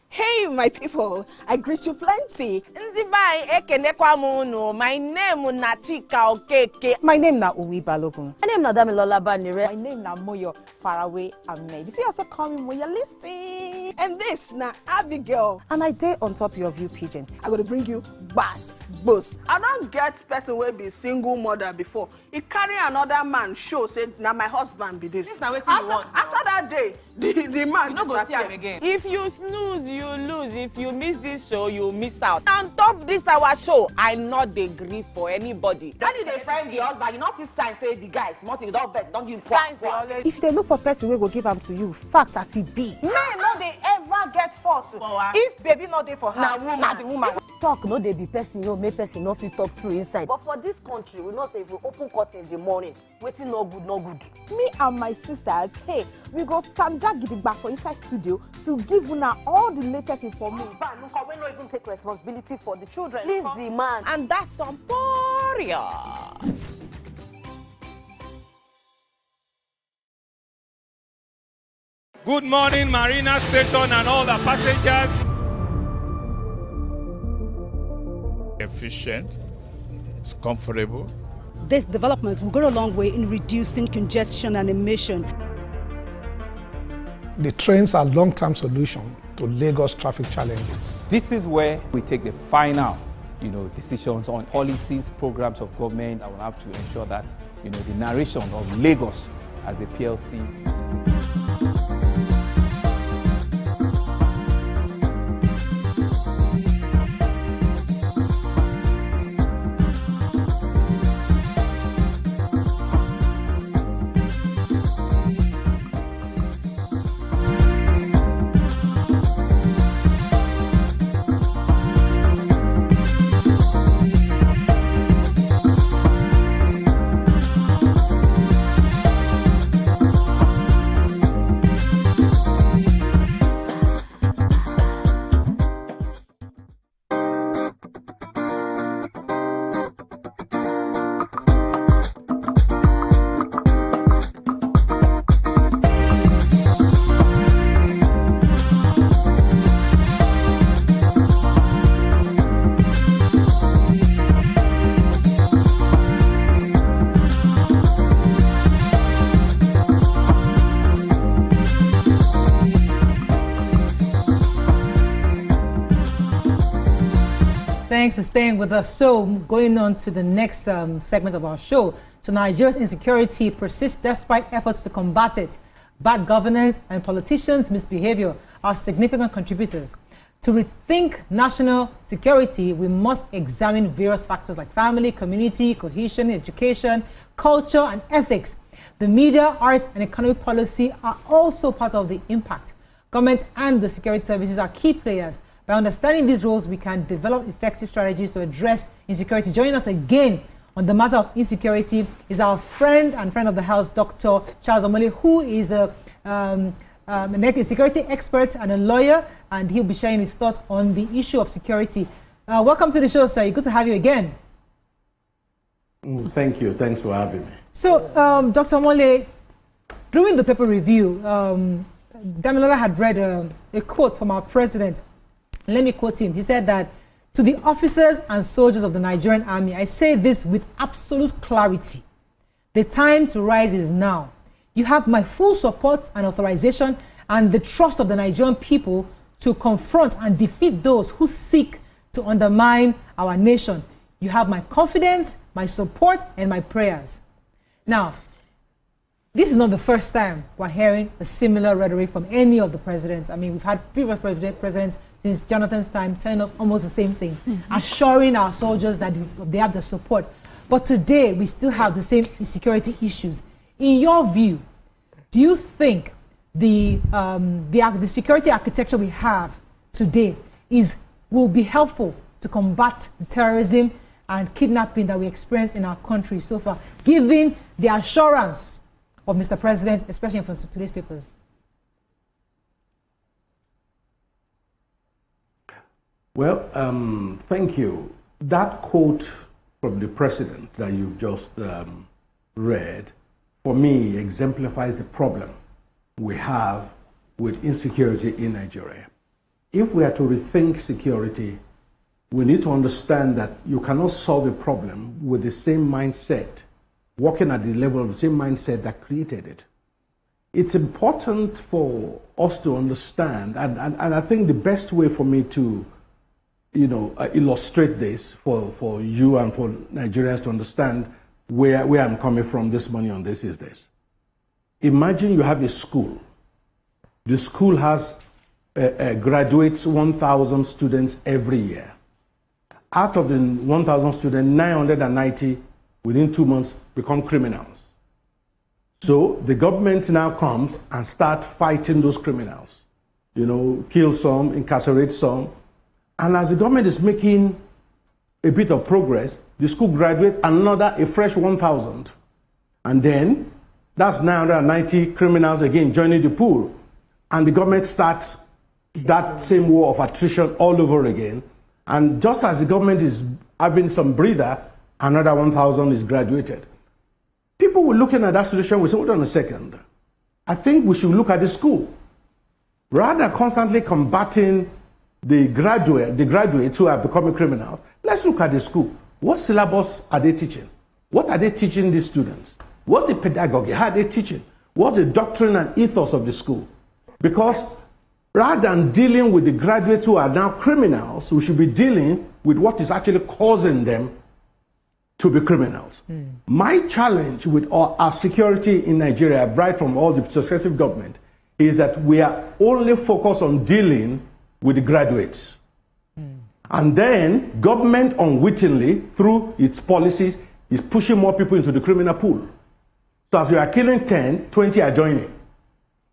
Hey, my people, I greet you plenty. My name is Nachika Okeke. My name na Uwi Balogun. My name is Damilola Banire. My name na Moyo Faraway Ahmed. If you also call me Moyo, listen. And this na Abigail. And I dare on top your view pigeon. I'm going to bring you bass, boost. I don't get person will be single mother before. He carry another man show say now my husband be this. After that day, the man you go see him again. If you snooze, you lose. If you miss this show, you miss out. On top this our show, I not dey gree for anybody. Daddy dey friend the husband, you not see sign say the guys, nothing, don't vex, don't give signs. If they look for person we go give them to you, fact as it be. Men no they ever get fault. If baby not there for her, na the woman. Talk no dey be person, make person no fit talk true inside. But for this country, we not say if we open court in the morning, waiting no good, no good. Me and my sisters, hey, we go tanda gidigba for inside studio to give una all the latest information. We no even take responsibility for the children. Please the man. And that's some poria. Good morning, Marina Station and all the passengers. Efficient, it's comfortable. This development will go a long way in reducing congestion and emission. The trains are a long-term solution to Lagos traffic challenges. This is where we take the final, decisions on policies, programs of government that will have to ensure that, the narration of Lagos as a PLC. Thanks for staying with us. So, going on to the next segment of our show. So, Nigeria's insecurity persists despite efforts to combat it. Bad governance and politicians' misbehavior are significant contributors. To rethink national security, we must examine various factors like family, community, cohesion, education, culture, and ethics. The media, arts, and economic policy are also part of the impact. Government and the security services are key players. By understanding these roles, we can develop effective strategies to address insecurity. Joining us again on the matter of insecurity is our friend and friend of the house, Dr. Charles Omole, who is a security expert and a lawyer, and he'll be sharing his thoughts on the issue of security. Welcome to the show, sir. Good to have you again. Thank you. Thanks for having me. So, Dr. Omole, during the paper review, Damilola had read a quote from our president. Let me quote him. He said that, "To the officers and soldiers of the Nigerian army, I say this with absolute clarity. The time to rise is now. You have my full support and authorization and the trust of the Nigerian people to confront and defeat those who seek to undermine our nation. You have my confidence, my support, and my prayers." Now, this is not the first time we're hearing a similar rhetoric from any of the presidents. I mean, we've had previous presidents since Jonathan's time telling us almost the same thing, assuring our soldiers that they have the support. But today, we still have the same security issues. In your view, do you think the security architecture we have today will be helpful to combat the terrorism and kidnapping that we experience in our country so far, given the assurance of Mr. President, especially from today's papers? Well, thank you. That quote from the president that you've just read, for me, exemplifies the problem we have with insecurity in Nigeria. If we are to rethink security, we need to understand that you cannot solve a problem with the same mindset, working at the level of the same mindset that created it. It's important for us to understand, and I think the best way for me to illustrate this for you and for Nigerians to understand where I'm coming from this morning on this is this. Imagine you have a school. The school has graduates 1,000 students every year. Out of the 1,000 students, 990 within 2 months become criminals. So the government now comes and start fighting those criminals. Kill some, incarcerate some. And as the government is making a bit of progress, the school graduates a fresh 1,000. And then that's 990 criminals again joining the pool. And the government starts that same war of attrition all over again. And just as the government is having some breather, another 1,000 is graduated. People were looking at that situation, we say, hold on a second. I think we should look at the school. Rather than constantly combating the graduates who are becoming criminals, let's look at the school. What syllabus are they teaching? What are they teaching these students? What's the pedagogy? How are they teaching? What's the doctrine and ethos of the school? Because rather than dealing with the graduates who are now criminals, we should be dealing with what is actually causing them to be criminals. My challenge with our security in Nigeria, right from all the successive government, is that we are only focused on dealing with the graduates. And then government unwittingly, through its policies, is pushing more people into the criminal pool. So as you are killing 10, 20 are joining.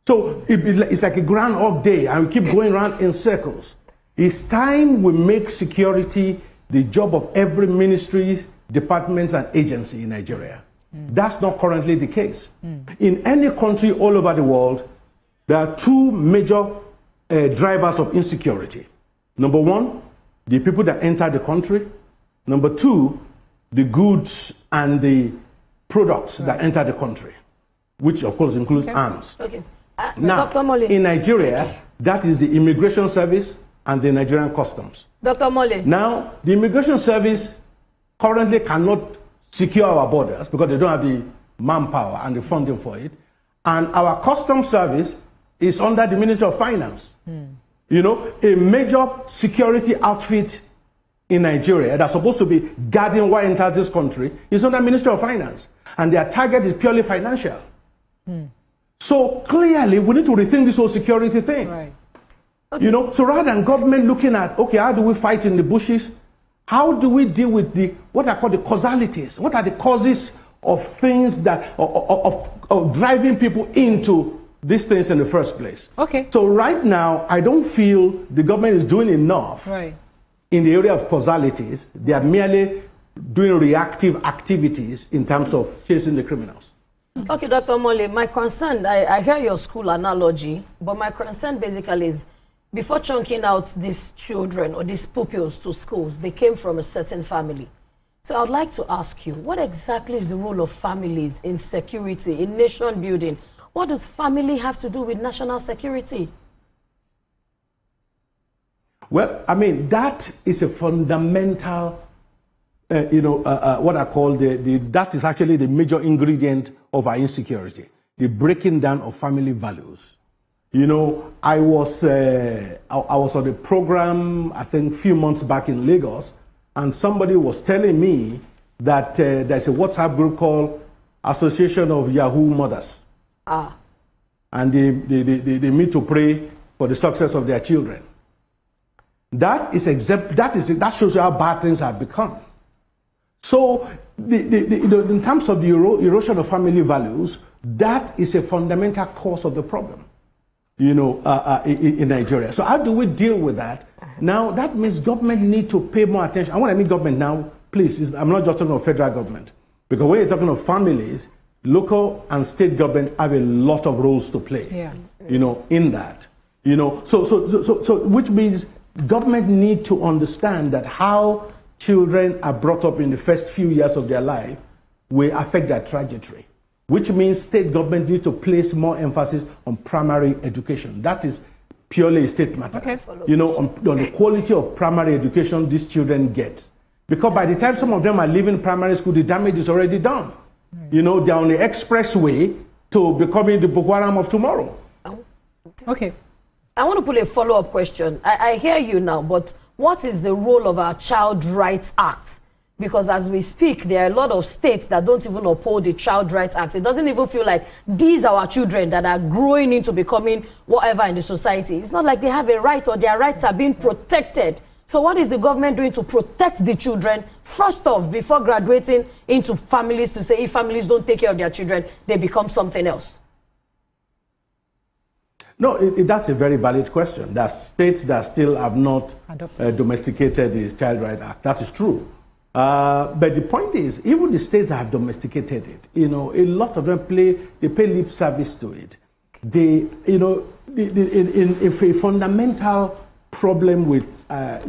So it's like a Groundhog Day, and we keep going around in circles. It's time we make security the job of every ministry, departments, and agency in Nigeria. That's not currently the case. In any country all over the world, there are two major drivers of insecurity. Number one, the people that enter the country. Number two, the goods and the products that enter the country, which of course includes arms. Now, Dr. Mole. in Nigeria, that is the Immigration Service and the Nigerian Customs. Dr. Mole. Now, the Immigration Service currently cannot secure our borders because they don't have the manpower and the funding for it. And our Customs Service is under the Ministry of Finance. You know, a major security outfit in Nigeria that's supposed to be guarding what enters this country is under Ministry of Finance. And their target is purely financial. So clearly, we need to rethink this whole security thing. Right. You know, so rather than government looking at, okay, how do we fight in the bushes? How do we deal with the, what I call the causalities? What are the causes of things that, of driving people into these things in the first place? Okay. So right now, I don't feel the government is doing enough in the area of causalities. They are merely doing reactive activities in terms of chasing the criminals. Okay, Dr. Mole, my concern, I hear your school analogy, but my concern basically is, before chunking out these children or these pupils to schools, they came from a certain family. So I would like to ask you, what exactly is the role of families in security, in nation building? What does family have to do with national security? Well, I mean, that is a fundamental, what I call that is actually the major ingredient of our insecurity, the breaking down of family values. You know, I was on a program, I think, a few months back in Lagos, and somebody was telling me that there's a WhatsApp group called Association of Yahoo Mothers. And they meet to pray for the success of their children. That shows you how bad things have become. So, in terms of the erosion of family values, that is a fundamental cause of the problem, you know, in Nigeria. So how do we deal with that? Now, that means government need to pay more attention. I want to mean government now, please. I'm not just talking of federal government. Because when you're talking of families, local and state government have a lot of roles to play, you know, in that. You know, so which means government need to understand that how children are brought up in the first few years of their life will affect their trajectory, which means state government need to place more emphasis on primary education. That is purely a state matter. You know, on the quality of primary education these children get. Because by the time some of them are leaving primary school, the damage is already done. You know, they're on the expressway to becoming the Boko Haram of tomorrow. Okay. I want to put a follow-up question. I hear you now, but what is the role of our Child Rights Act? Because as we speak, there are a lot of states that don't even uphold the Child Rights Act. It doesn't even feel like these are our children that are growing into becoming whatever in the society. It's not like they have a right or their rights are being protected. So what is the government doing to protect the children, first off, before graduating into families to say if families don't take care of their children, they become something else? No, that's a very valid question. There are states that still have not domesticated the Child Rights Act. That is true. But the point is, even the states that have domesticated it, you know, a lot of them they pay lip service to it. They, you know, a fundamental problem with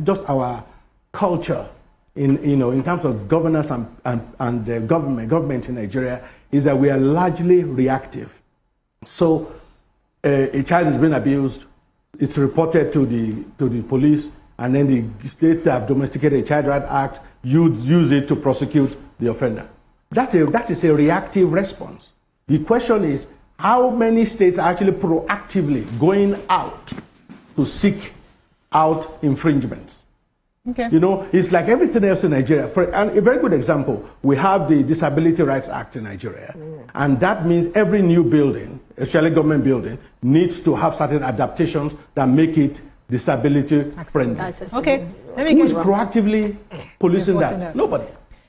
just our culture in terms of governance and government in Nigeria is that we are largely reactive. So a child is being abused, it's reported to the police, and then the state that have domesticated a Child Rights Act use it to prosecute the offender. That is a reactive response. The question is, how many states are actually proactively going out to seek out infringements? Okay. You know, it's like everything else in Nigeria. And a very good example, we have the Disability Rights Act in Nigeria. And that means every new building, especially government building, needs to have certain adaptations that make it disability friendly. Okay. Who is proactively policing that? Nobody.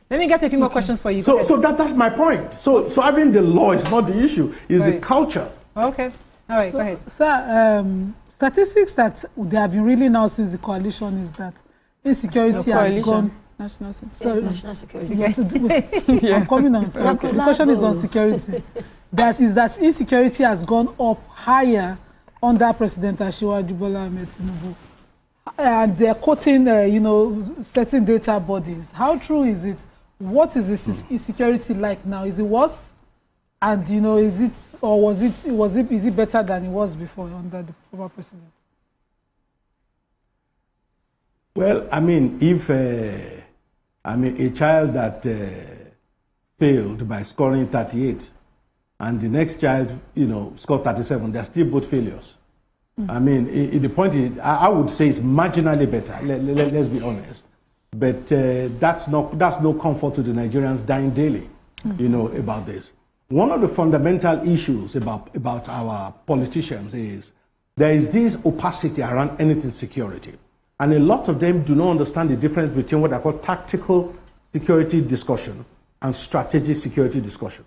Let me get a few more questions for you. So that's my point. So having the law is not the issue, it's the culture. Okay. All right, go ahead. Sir, statistics that they have been really now since the coalition is that insecurity has gone. National security. Sorry, National security. I'm coming on. The question is on security. That insecurity has gone up higher under President Asiwaju Bola Ahmed Tinubu. And they're quoting, certain data bodies. How true is it? What is this insecurity like now? Is it worse? And is it better than it was before under the former president? Well, I mean, if a child that failed by scoring 38, and the next child, scored 37, they're still both failures. I mean, the point is, I would say it's marginally better. Let's be honest, but that's no comfort to the Nigerians dying daily, about this. One of the fundamental issues about our politicians is there is this opacity around anything security. And a lot of them do not understand the difference between what I call tactical security discussion and strategic security discussion.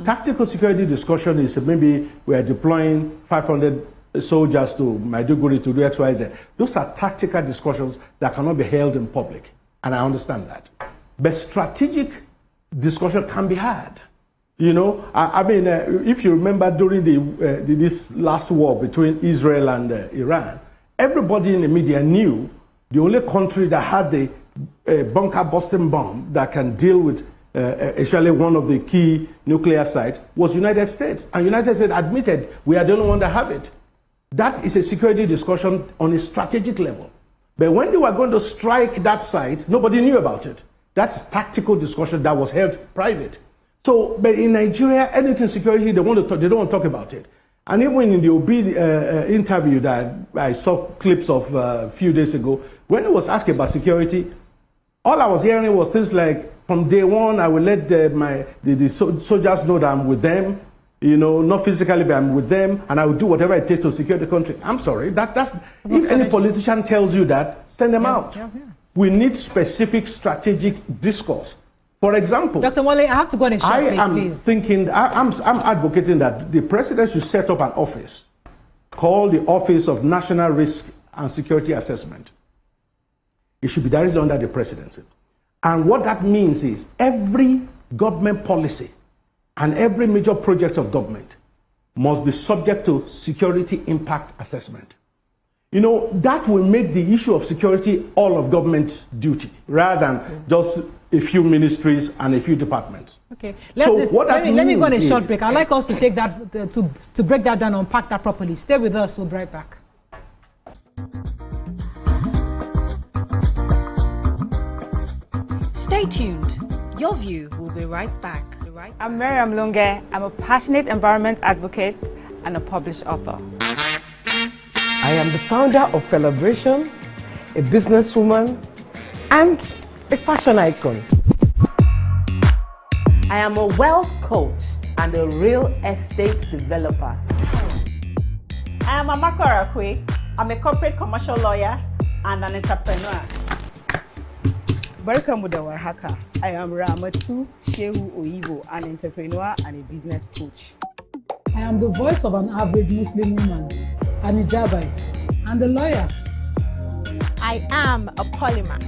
Tactical security discussion is maybe we are deploying 500 soldiers to Maiduguri to do X, Y, Z. Those are tactical discussions that cannot be held in public. And I understand that. But strategic discussion can be had. If you remember during this last war between Israel and Iran, everybody in the media knew the only country that had the bunker busting bomb that can deal with actually one of the key nuclear sites was United States. And United States admitted we are the only one that have it. That is a security discussion on a strategic level. But when they were going to strike that site, nobody knew about it. That's tactical discussion that was held private. So, but in Nigeria, anything security, they don't want to talk about it. And even in the Obi interview that I saw clips of a few days ago, when he was asked about security, all I was hearing was things like, from day one, I will let the soldiers know that I'm with them, not physically, but I'm with them, and I will do whatever it takes to secure the country. I'm sorry, if any politician tells you that, send them out. Yes. We need specific strategic discourse. For example, Dr. Wale, I have to go on a short break, please. I'm advocating that the president should set up an office called the Office of National Risk and Security Assessment. It should be directly under the presidency. And what that means is every government policy and every major project of government must be subject to security impact assessment. That will make the issue of security all of government duty rather than just a few ministries and a few departments. Okay, let me go on a short break. I'd like us to take that, to break that down, unpack that properly. Stay with us, we'll be right back. Stay tuned. Your view will be right back. I'm Miriam Lunge. I'm a passionate environment advocate and a published author. I am the founder of Celebration, a businesswoman, and a fashion icon. I am a wealth coach and a real estate developer. I am Amako Arakwe. I'm a corporate commercial lawyer and an entrepreneur. Barkamu da warhaka. I am Ramatu Shehu Oyibo, an entrepreneur and a business coach. I am the voice of an average Muslim woman, an hijabite, and a lawyer. I am a polymath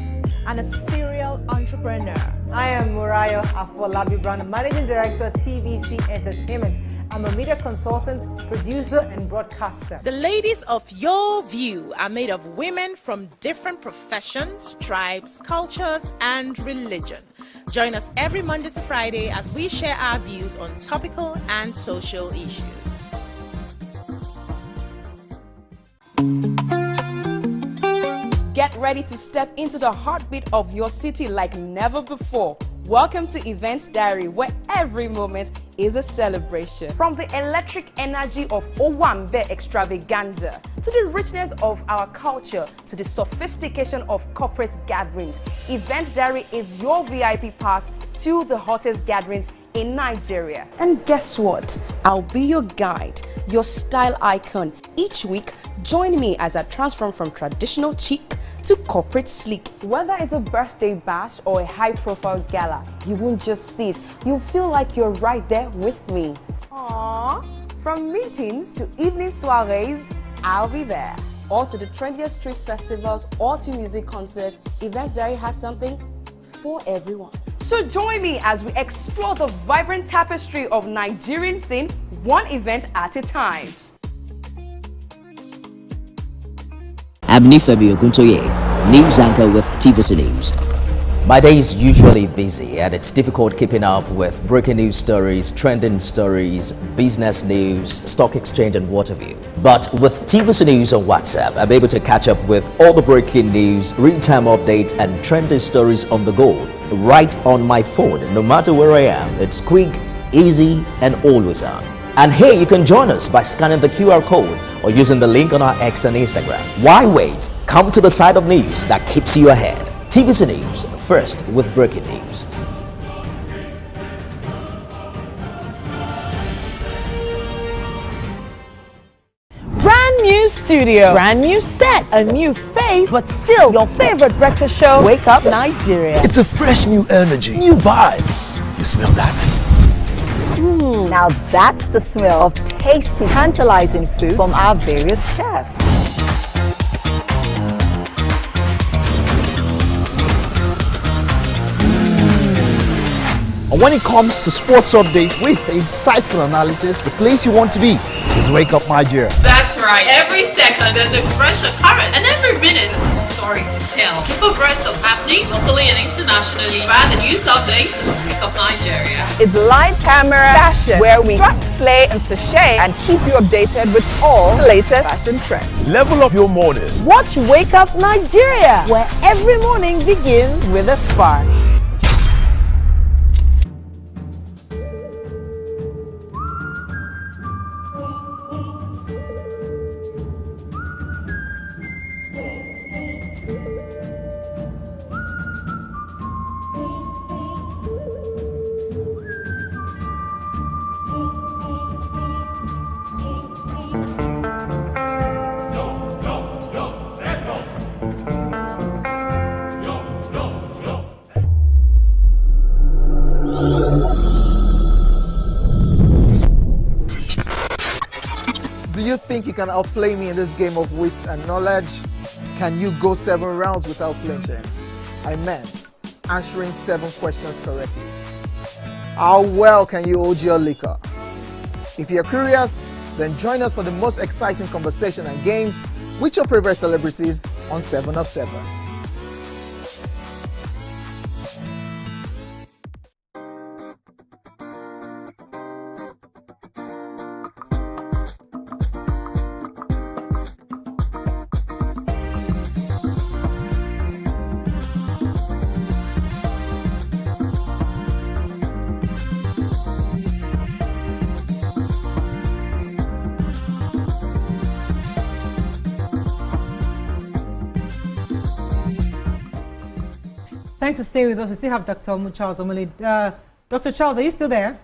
and a serial entrepreneur. I am Murayo Afolabi Brown, Managing Director, TVC Entertainment. I'm a media consultant, producer, and broadcaster. The ladies of Your View are made of women from different professions, tribes, cultures, and religion. Join us every Monday to Friday as we share our views on topical and social issues. Get ready to step into the heartbeat of your city like never before Welcome to Events Diary, where every moment is a celebration. From the electric energy of Owambe extravaganza, to the richness of our culture, to the sophistication of corporate gatherings, Events Diary is your VIP pass to the hottest gatherings in Nigeria. And guess what? I'll be your guide, your style icon. Each week, join me as I transform from traditional chic to corporate sleek. Whether it's a birthday bash or a high-profile gala, you won't just see it, you'll feel like you're right there with me. Aww. From meetings to evening soirees, I'll be there. Or to the trendiest street festivals or to music concerts, Events Diary has something for everyone. So join me as we explore the vibrant tapestry of Nigerian scene, one event at a time. I'm Nifemi Oguntoye, news anchor with TVC News. My day is usually busy and it's difficult keeping up with breaking news stories, trending stories, business news, stock exchange and what have you. But with TVC News on WhatsApp, I'm able to catch up with all the breaking news, real-time updates and trending stories on the go, right on my phone, no matter where I am. It's quick, easy and always on. And here you can join us by scanning the QR code or using the link on our X and Instagram. Why wait? Come to the side of news that keeps you ahead. TVC News, first with breaking news. Brand new studio, brand new set, a new face, but still your favorite breakfast show, Wake Up Nigeria. It's a fresh new energy, new vibe. You smell that? Now that's the smell of tasty, tantalizing food from our various chefs. And when it comes to sports updates with insightful analysis, the place you want to be is Wake Up Nigeria. That's right. Every second there's a fresh occurrence, and every minute there's a story to tell. Keep abreast of happening locally and internationally via the news updates of Wake Up Nigeria. It's light, camera, fashion, where we strut, slay, and sashay, and keep you updated with all the latest fashion trends. Level up your morning. Watch Wake Up Nigeria, where every morning begins with a spark. Do you think you can outplay me in this game of wits and knowledge? Can you go 7 rounds without flinching? I meant answering 7 questions correctly. How well can you hold your liquor? If you're curious, then join us for the most exciting conversation and games with your favorite celebrities on 7 of 7. Thanks for staying with us. We still have Dr. Charles Omole. Dr. Charles, are you still there?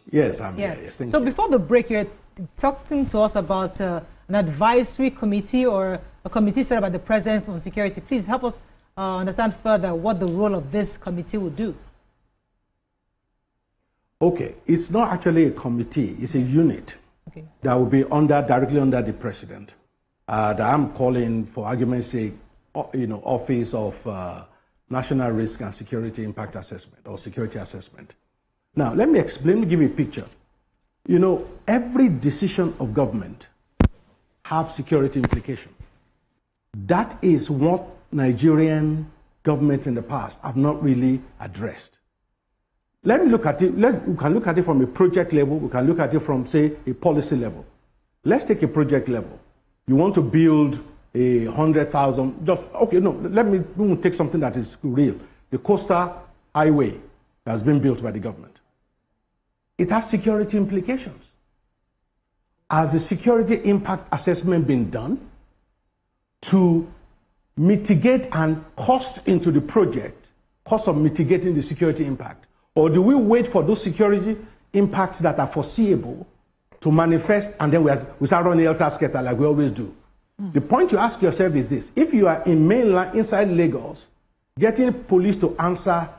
Yes, I'm here. Thank so you. Before the break, you were talking to us about an advisory committee or a committee set up by the President on Security. Please help us understand further what the role of this committee would do. Okay, it's not actually a committee, it's a unit that will be directly under the President. That I'm calling, for argument's sake, Office of National Risk and Security Impact Assessment or Security Assessment. Now, let me give you a picture. Every decision of government have security implication. That is what Nigerian governments in the past have not really addressed. Let me look at it. We can look at it from a project level. We can look at it from, say, a policy level. Let's take a project level. You want to build 100,000, let me take something that is real. the coastal highway that's been built by the government. It has security implications. Has the security impact assessment been done to mitigate and cost into the project, cost of mitigating the security impact? Or do we wait for those security impacts that are foreseeable to manifest, and then we start running helter-skelter like we always do? The point you ask yourself is this: if you are in mainland, inside Lagos, getting police to answer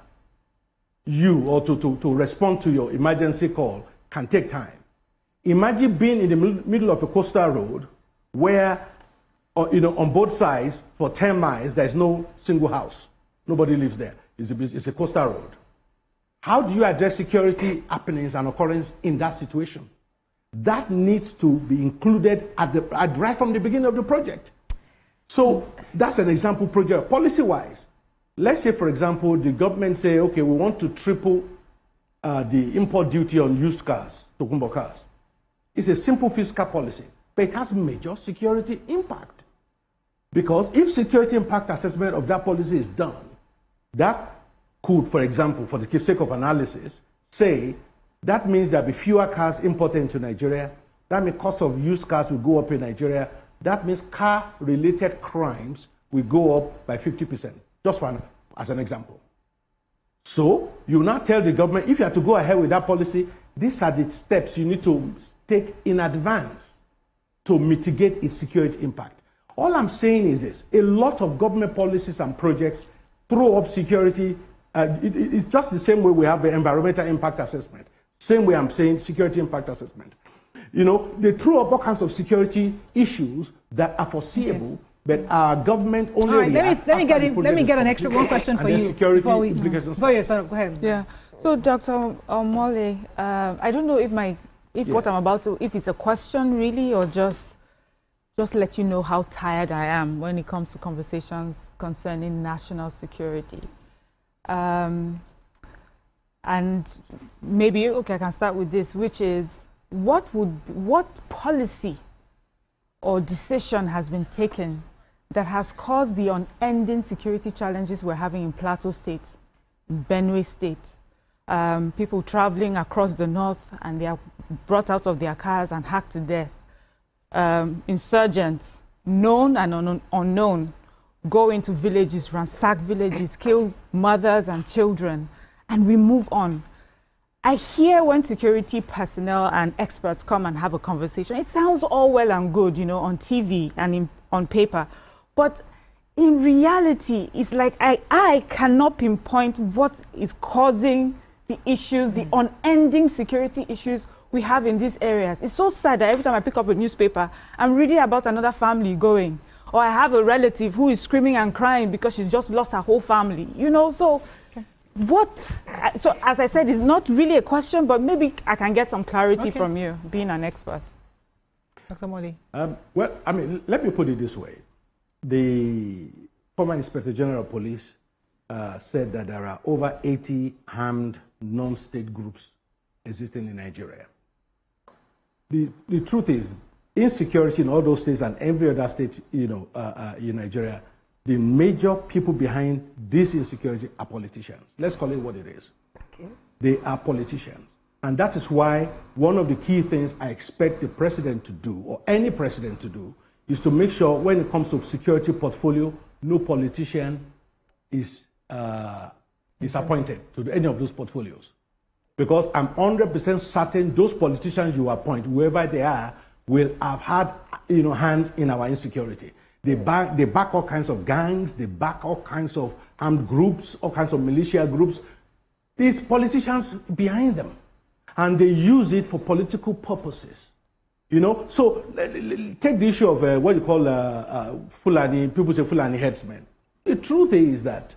you or to respond to your emergency call can take time. Imagine being in the middle of a coastal road where, on both sides for 10 miles, there's no single house. Nobody lives there. It's a coastal road. How do you address security happenings and occurrence in that situation? That needs to be included right from the beginning of the project. So that's an example project. Policy-wise, let's say, for example, the government say, okay, we want to triple the import duty on used cars, Tokumbo cars. It's a simple fiscal policy, but it has major security impact. Because if security impact assessment of that policy is done, that could, for example, for the sake of analysis, say that means there'll be fewer cars imported into Nigeria. That means cost of used cars will go up in Nigeria. That means car-related crimes will go up by 50%, just as an example. So you now tell the government, if you have to go ahead with that policy, these are the steps you need to take in advance to mitigate its security impact. All I'm saying is this: a lot of government policies and projects throw up security. It's just the same way we have the environmental impact assessment. Same way I'm saying security impact assessment. They throw up all kinds of security issues that are foreseeable, but our government only. All right, let me get an extra one question for you. Security implications. Go ahead. Yeah. So, Dr. Omole, I don't know if what I'm about to, if it's a question really, or just let you know how tired I am when it comes to conversations concerning national security. And maybe, okay, I can start with this, which is, what policy or decision has been taken that has caused the unending security challenges we're having in Plateau State, in Benue State? People traveling across the north and they are brought out of their cars and hacked to death. Insurgents, known and unknown, go into villages, ransack villages, kill mothers and children, and we move on. I hear when security personnel and experts come and have a conversation, it sounds all well and good, on TV and on paper, but in reality, it's like I cannot pinpoint what is causing the issues, the unending security issues we have in these areas. It's so sad that every time I pick up a newspaper, I'm reading about another family going, or I have a relative who is screaming and crying because she's just lost her whole family, so so as I said, it's not really a question, but maybe I can get some clarity from you, being an expert. Dr. Moli. Well, let me put it this way. The former Inspector General of Police said that there are over 80 armed non-state groups existing in Nigeria. The truth is, insecurity in all those states and every other state, in Nigeria, the major people behind this insecurity are politicians. Let's call it what it is. Okay. They are politicians. And that is why one of the key things I expect the president to do, or any president to do, is to make sure when it comes to security portfolio, no politician is appointed to any of those portfolios. Because I'm 100% certain those politicians you appoint, whoever they are, will have had hands in our insecurity. They back all kinds of gangs, they back all kinds of armed groups, all kinds of militia groups. These politicians behind them. And they use it for political purposes. So take the issue of what you call Fulani, people say Fulani headsmen. The truth is that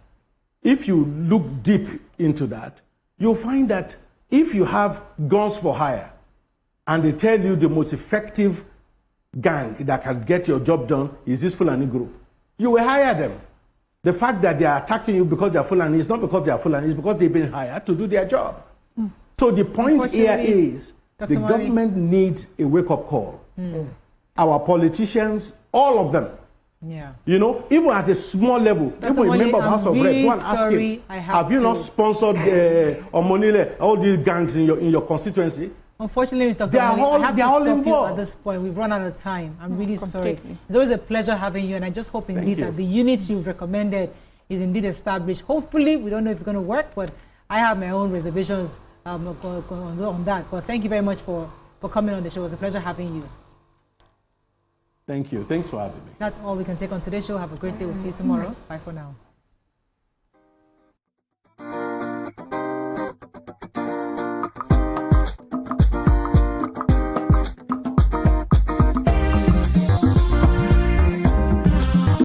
if you look deep into that, you'll find that if you have guns for hire and they tell you the most effective gang that can get your job done is this Fulani group, you will hire them. The fact that they are attacking you because they are Fulani is not because they are Fulani, it's because they've been hired to do their job. So the point here is the government needs a wake-up call. Our politicians, all of them, Yeah. You know, even at a small level, even a member of House of Rep, go and ask him, have you not sponsored Omonile, all these gangs in your constituency? Unfortunately, Dr. I have to stop you at this point. We've run out of time. I'm really sorry. It's always a pleasure having you, and I just hope indeed that the unit you've recommended is indeed established. Hopefully, we don't know if it's going to work, but I have my own reservations on that. But thank you very much for coming on the show. It was a pleasure having you. Thank you. Thanks for having me. That's all we can take on today's show. Have a great day. We'll see you tomorrow. Bye for now.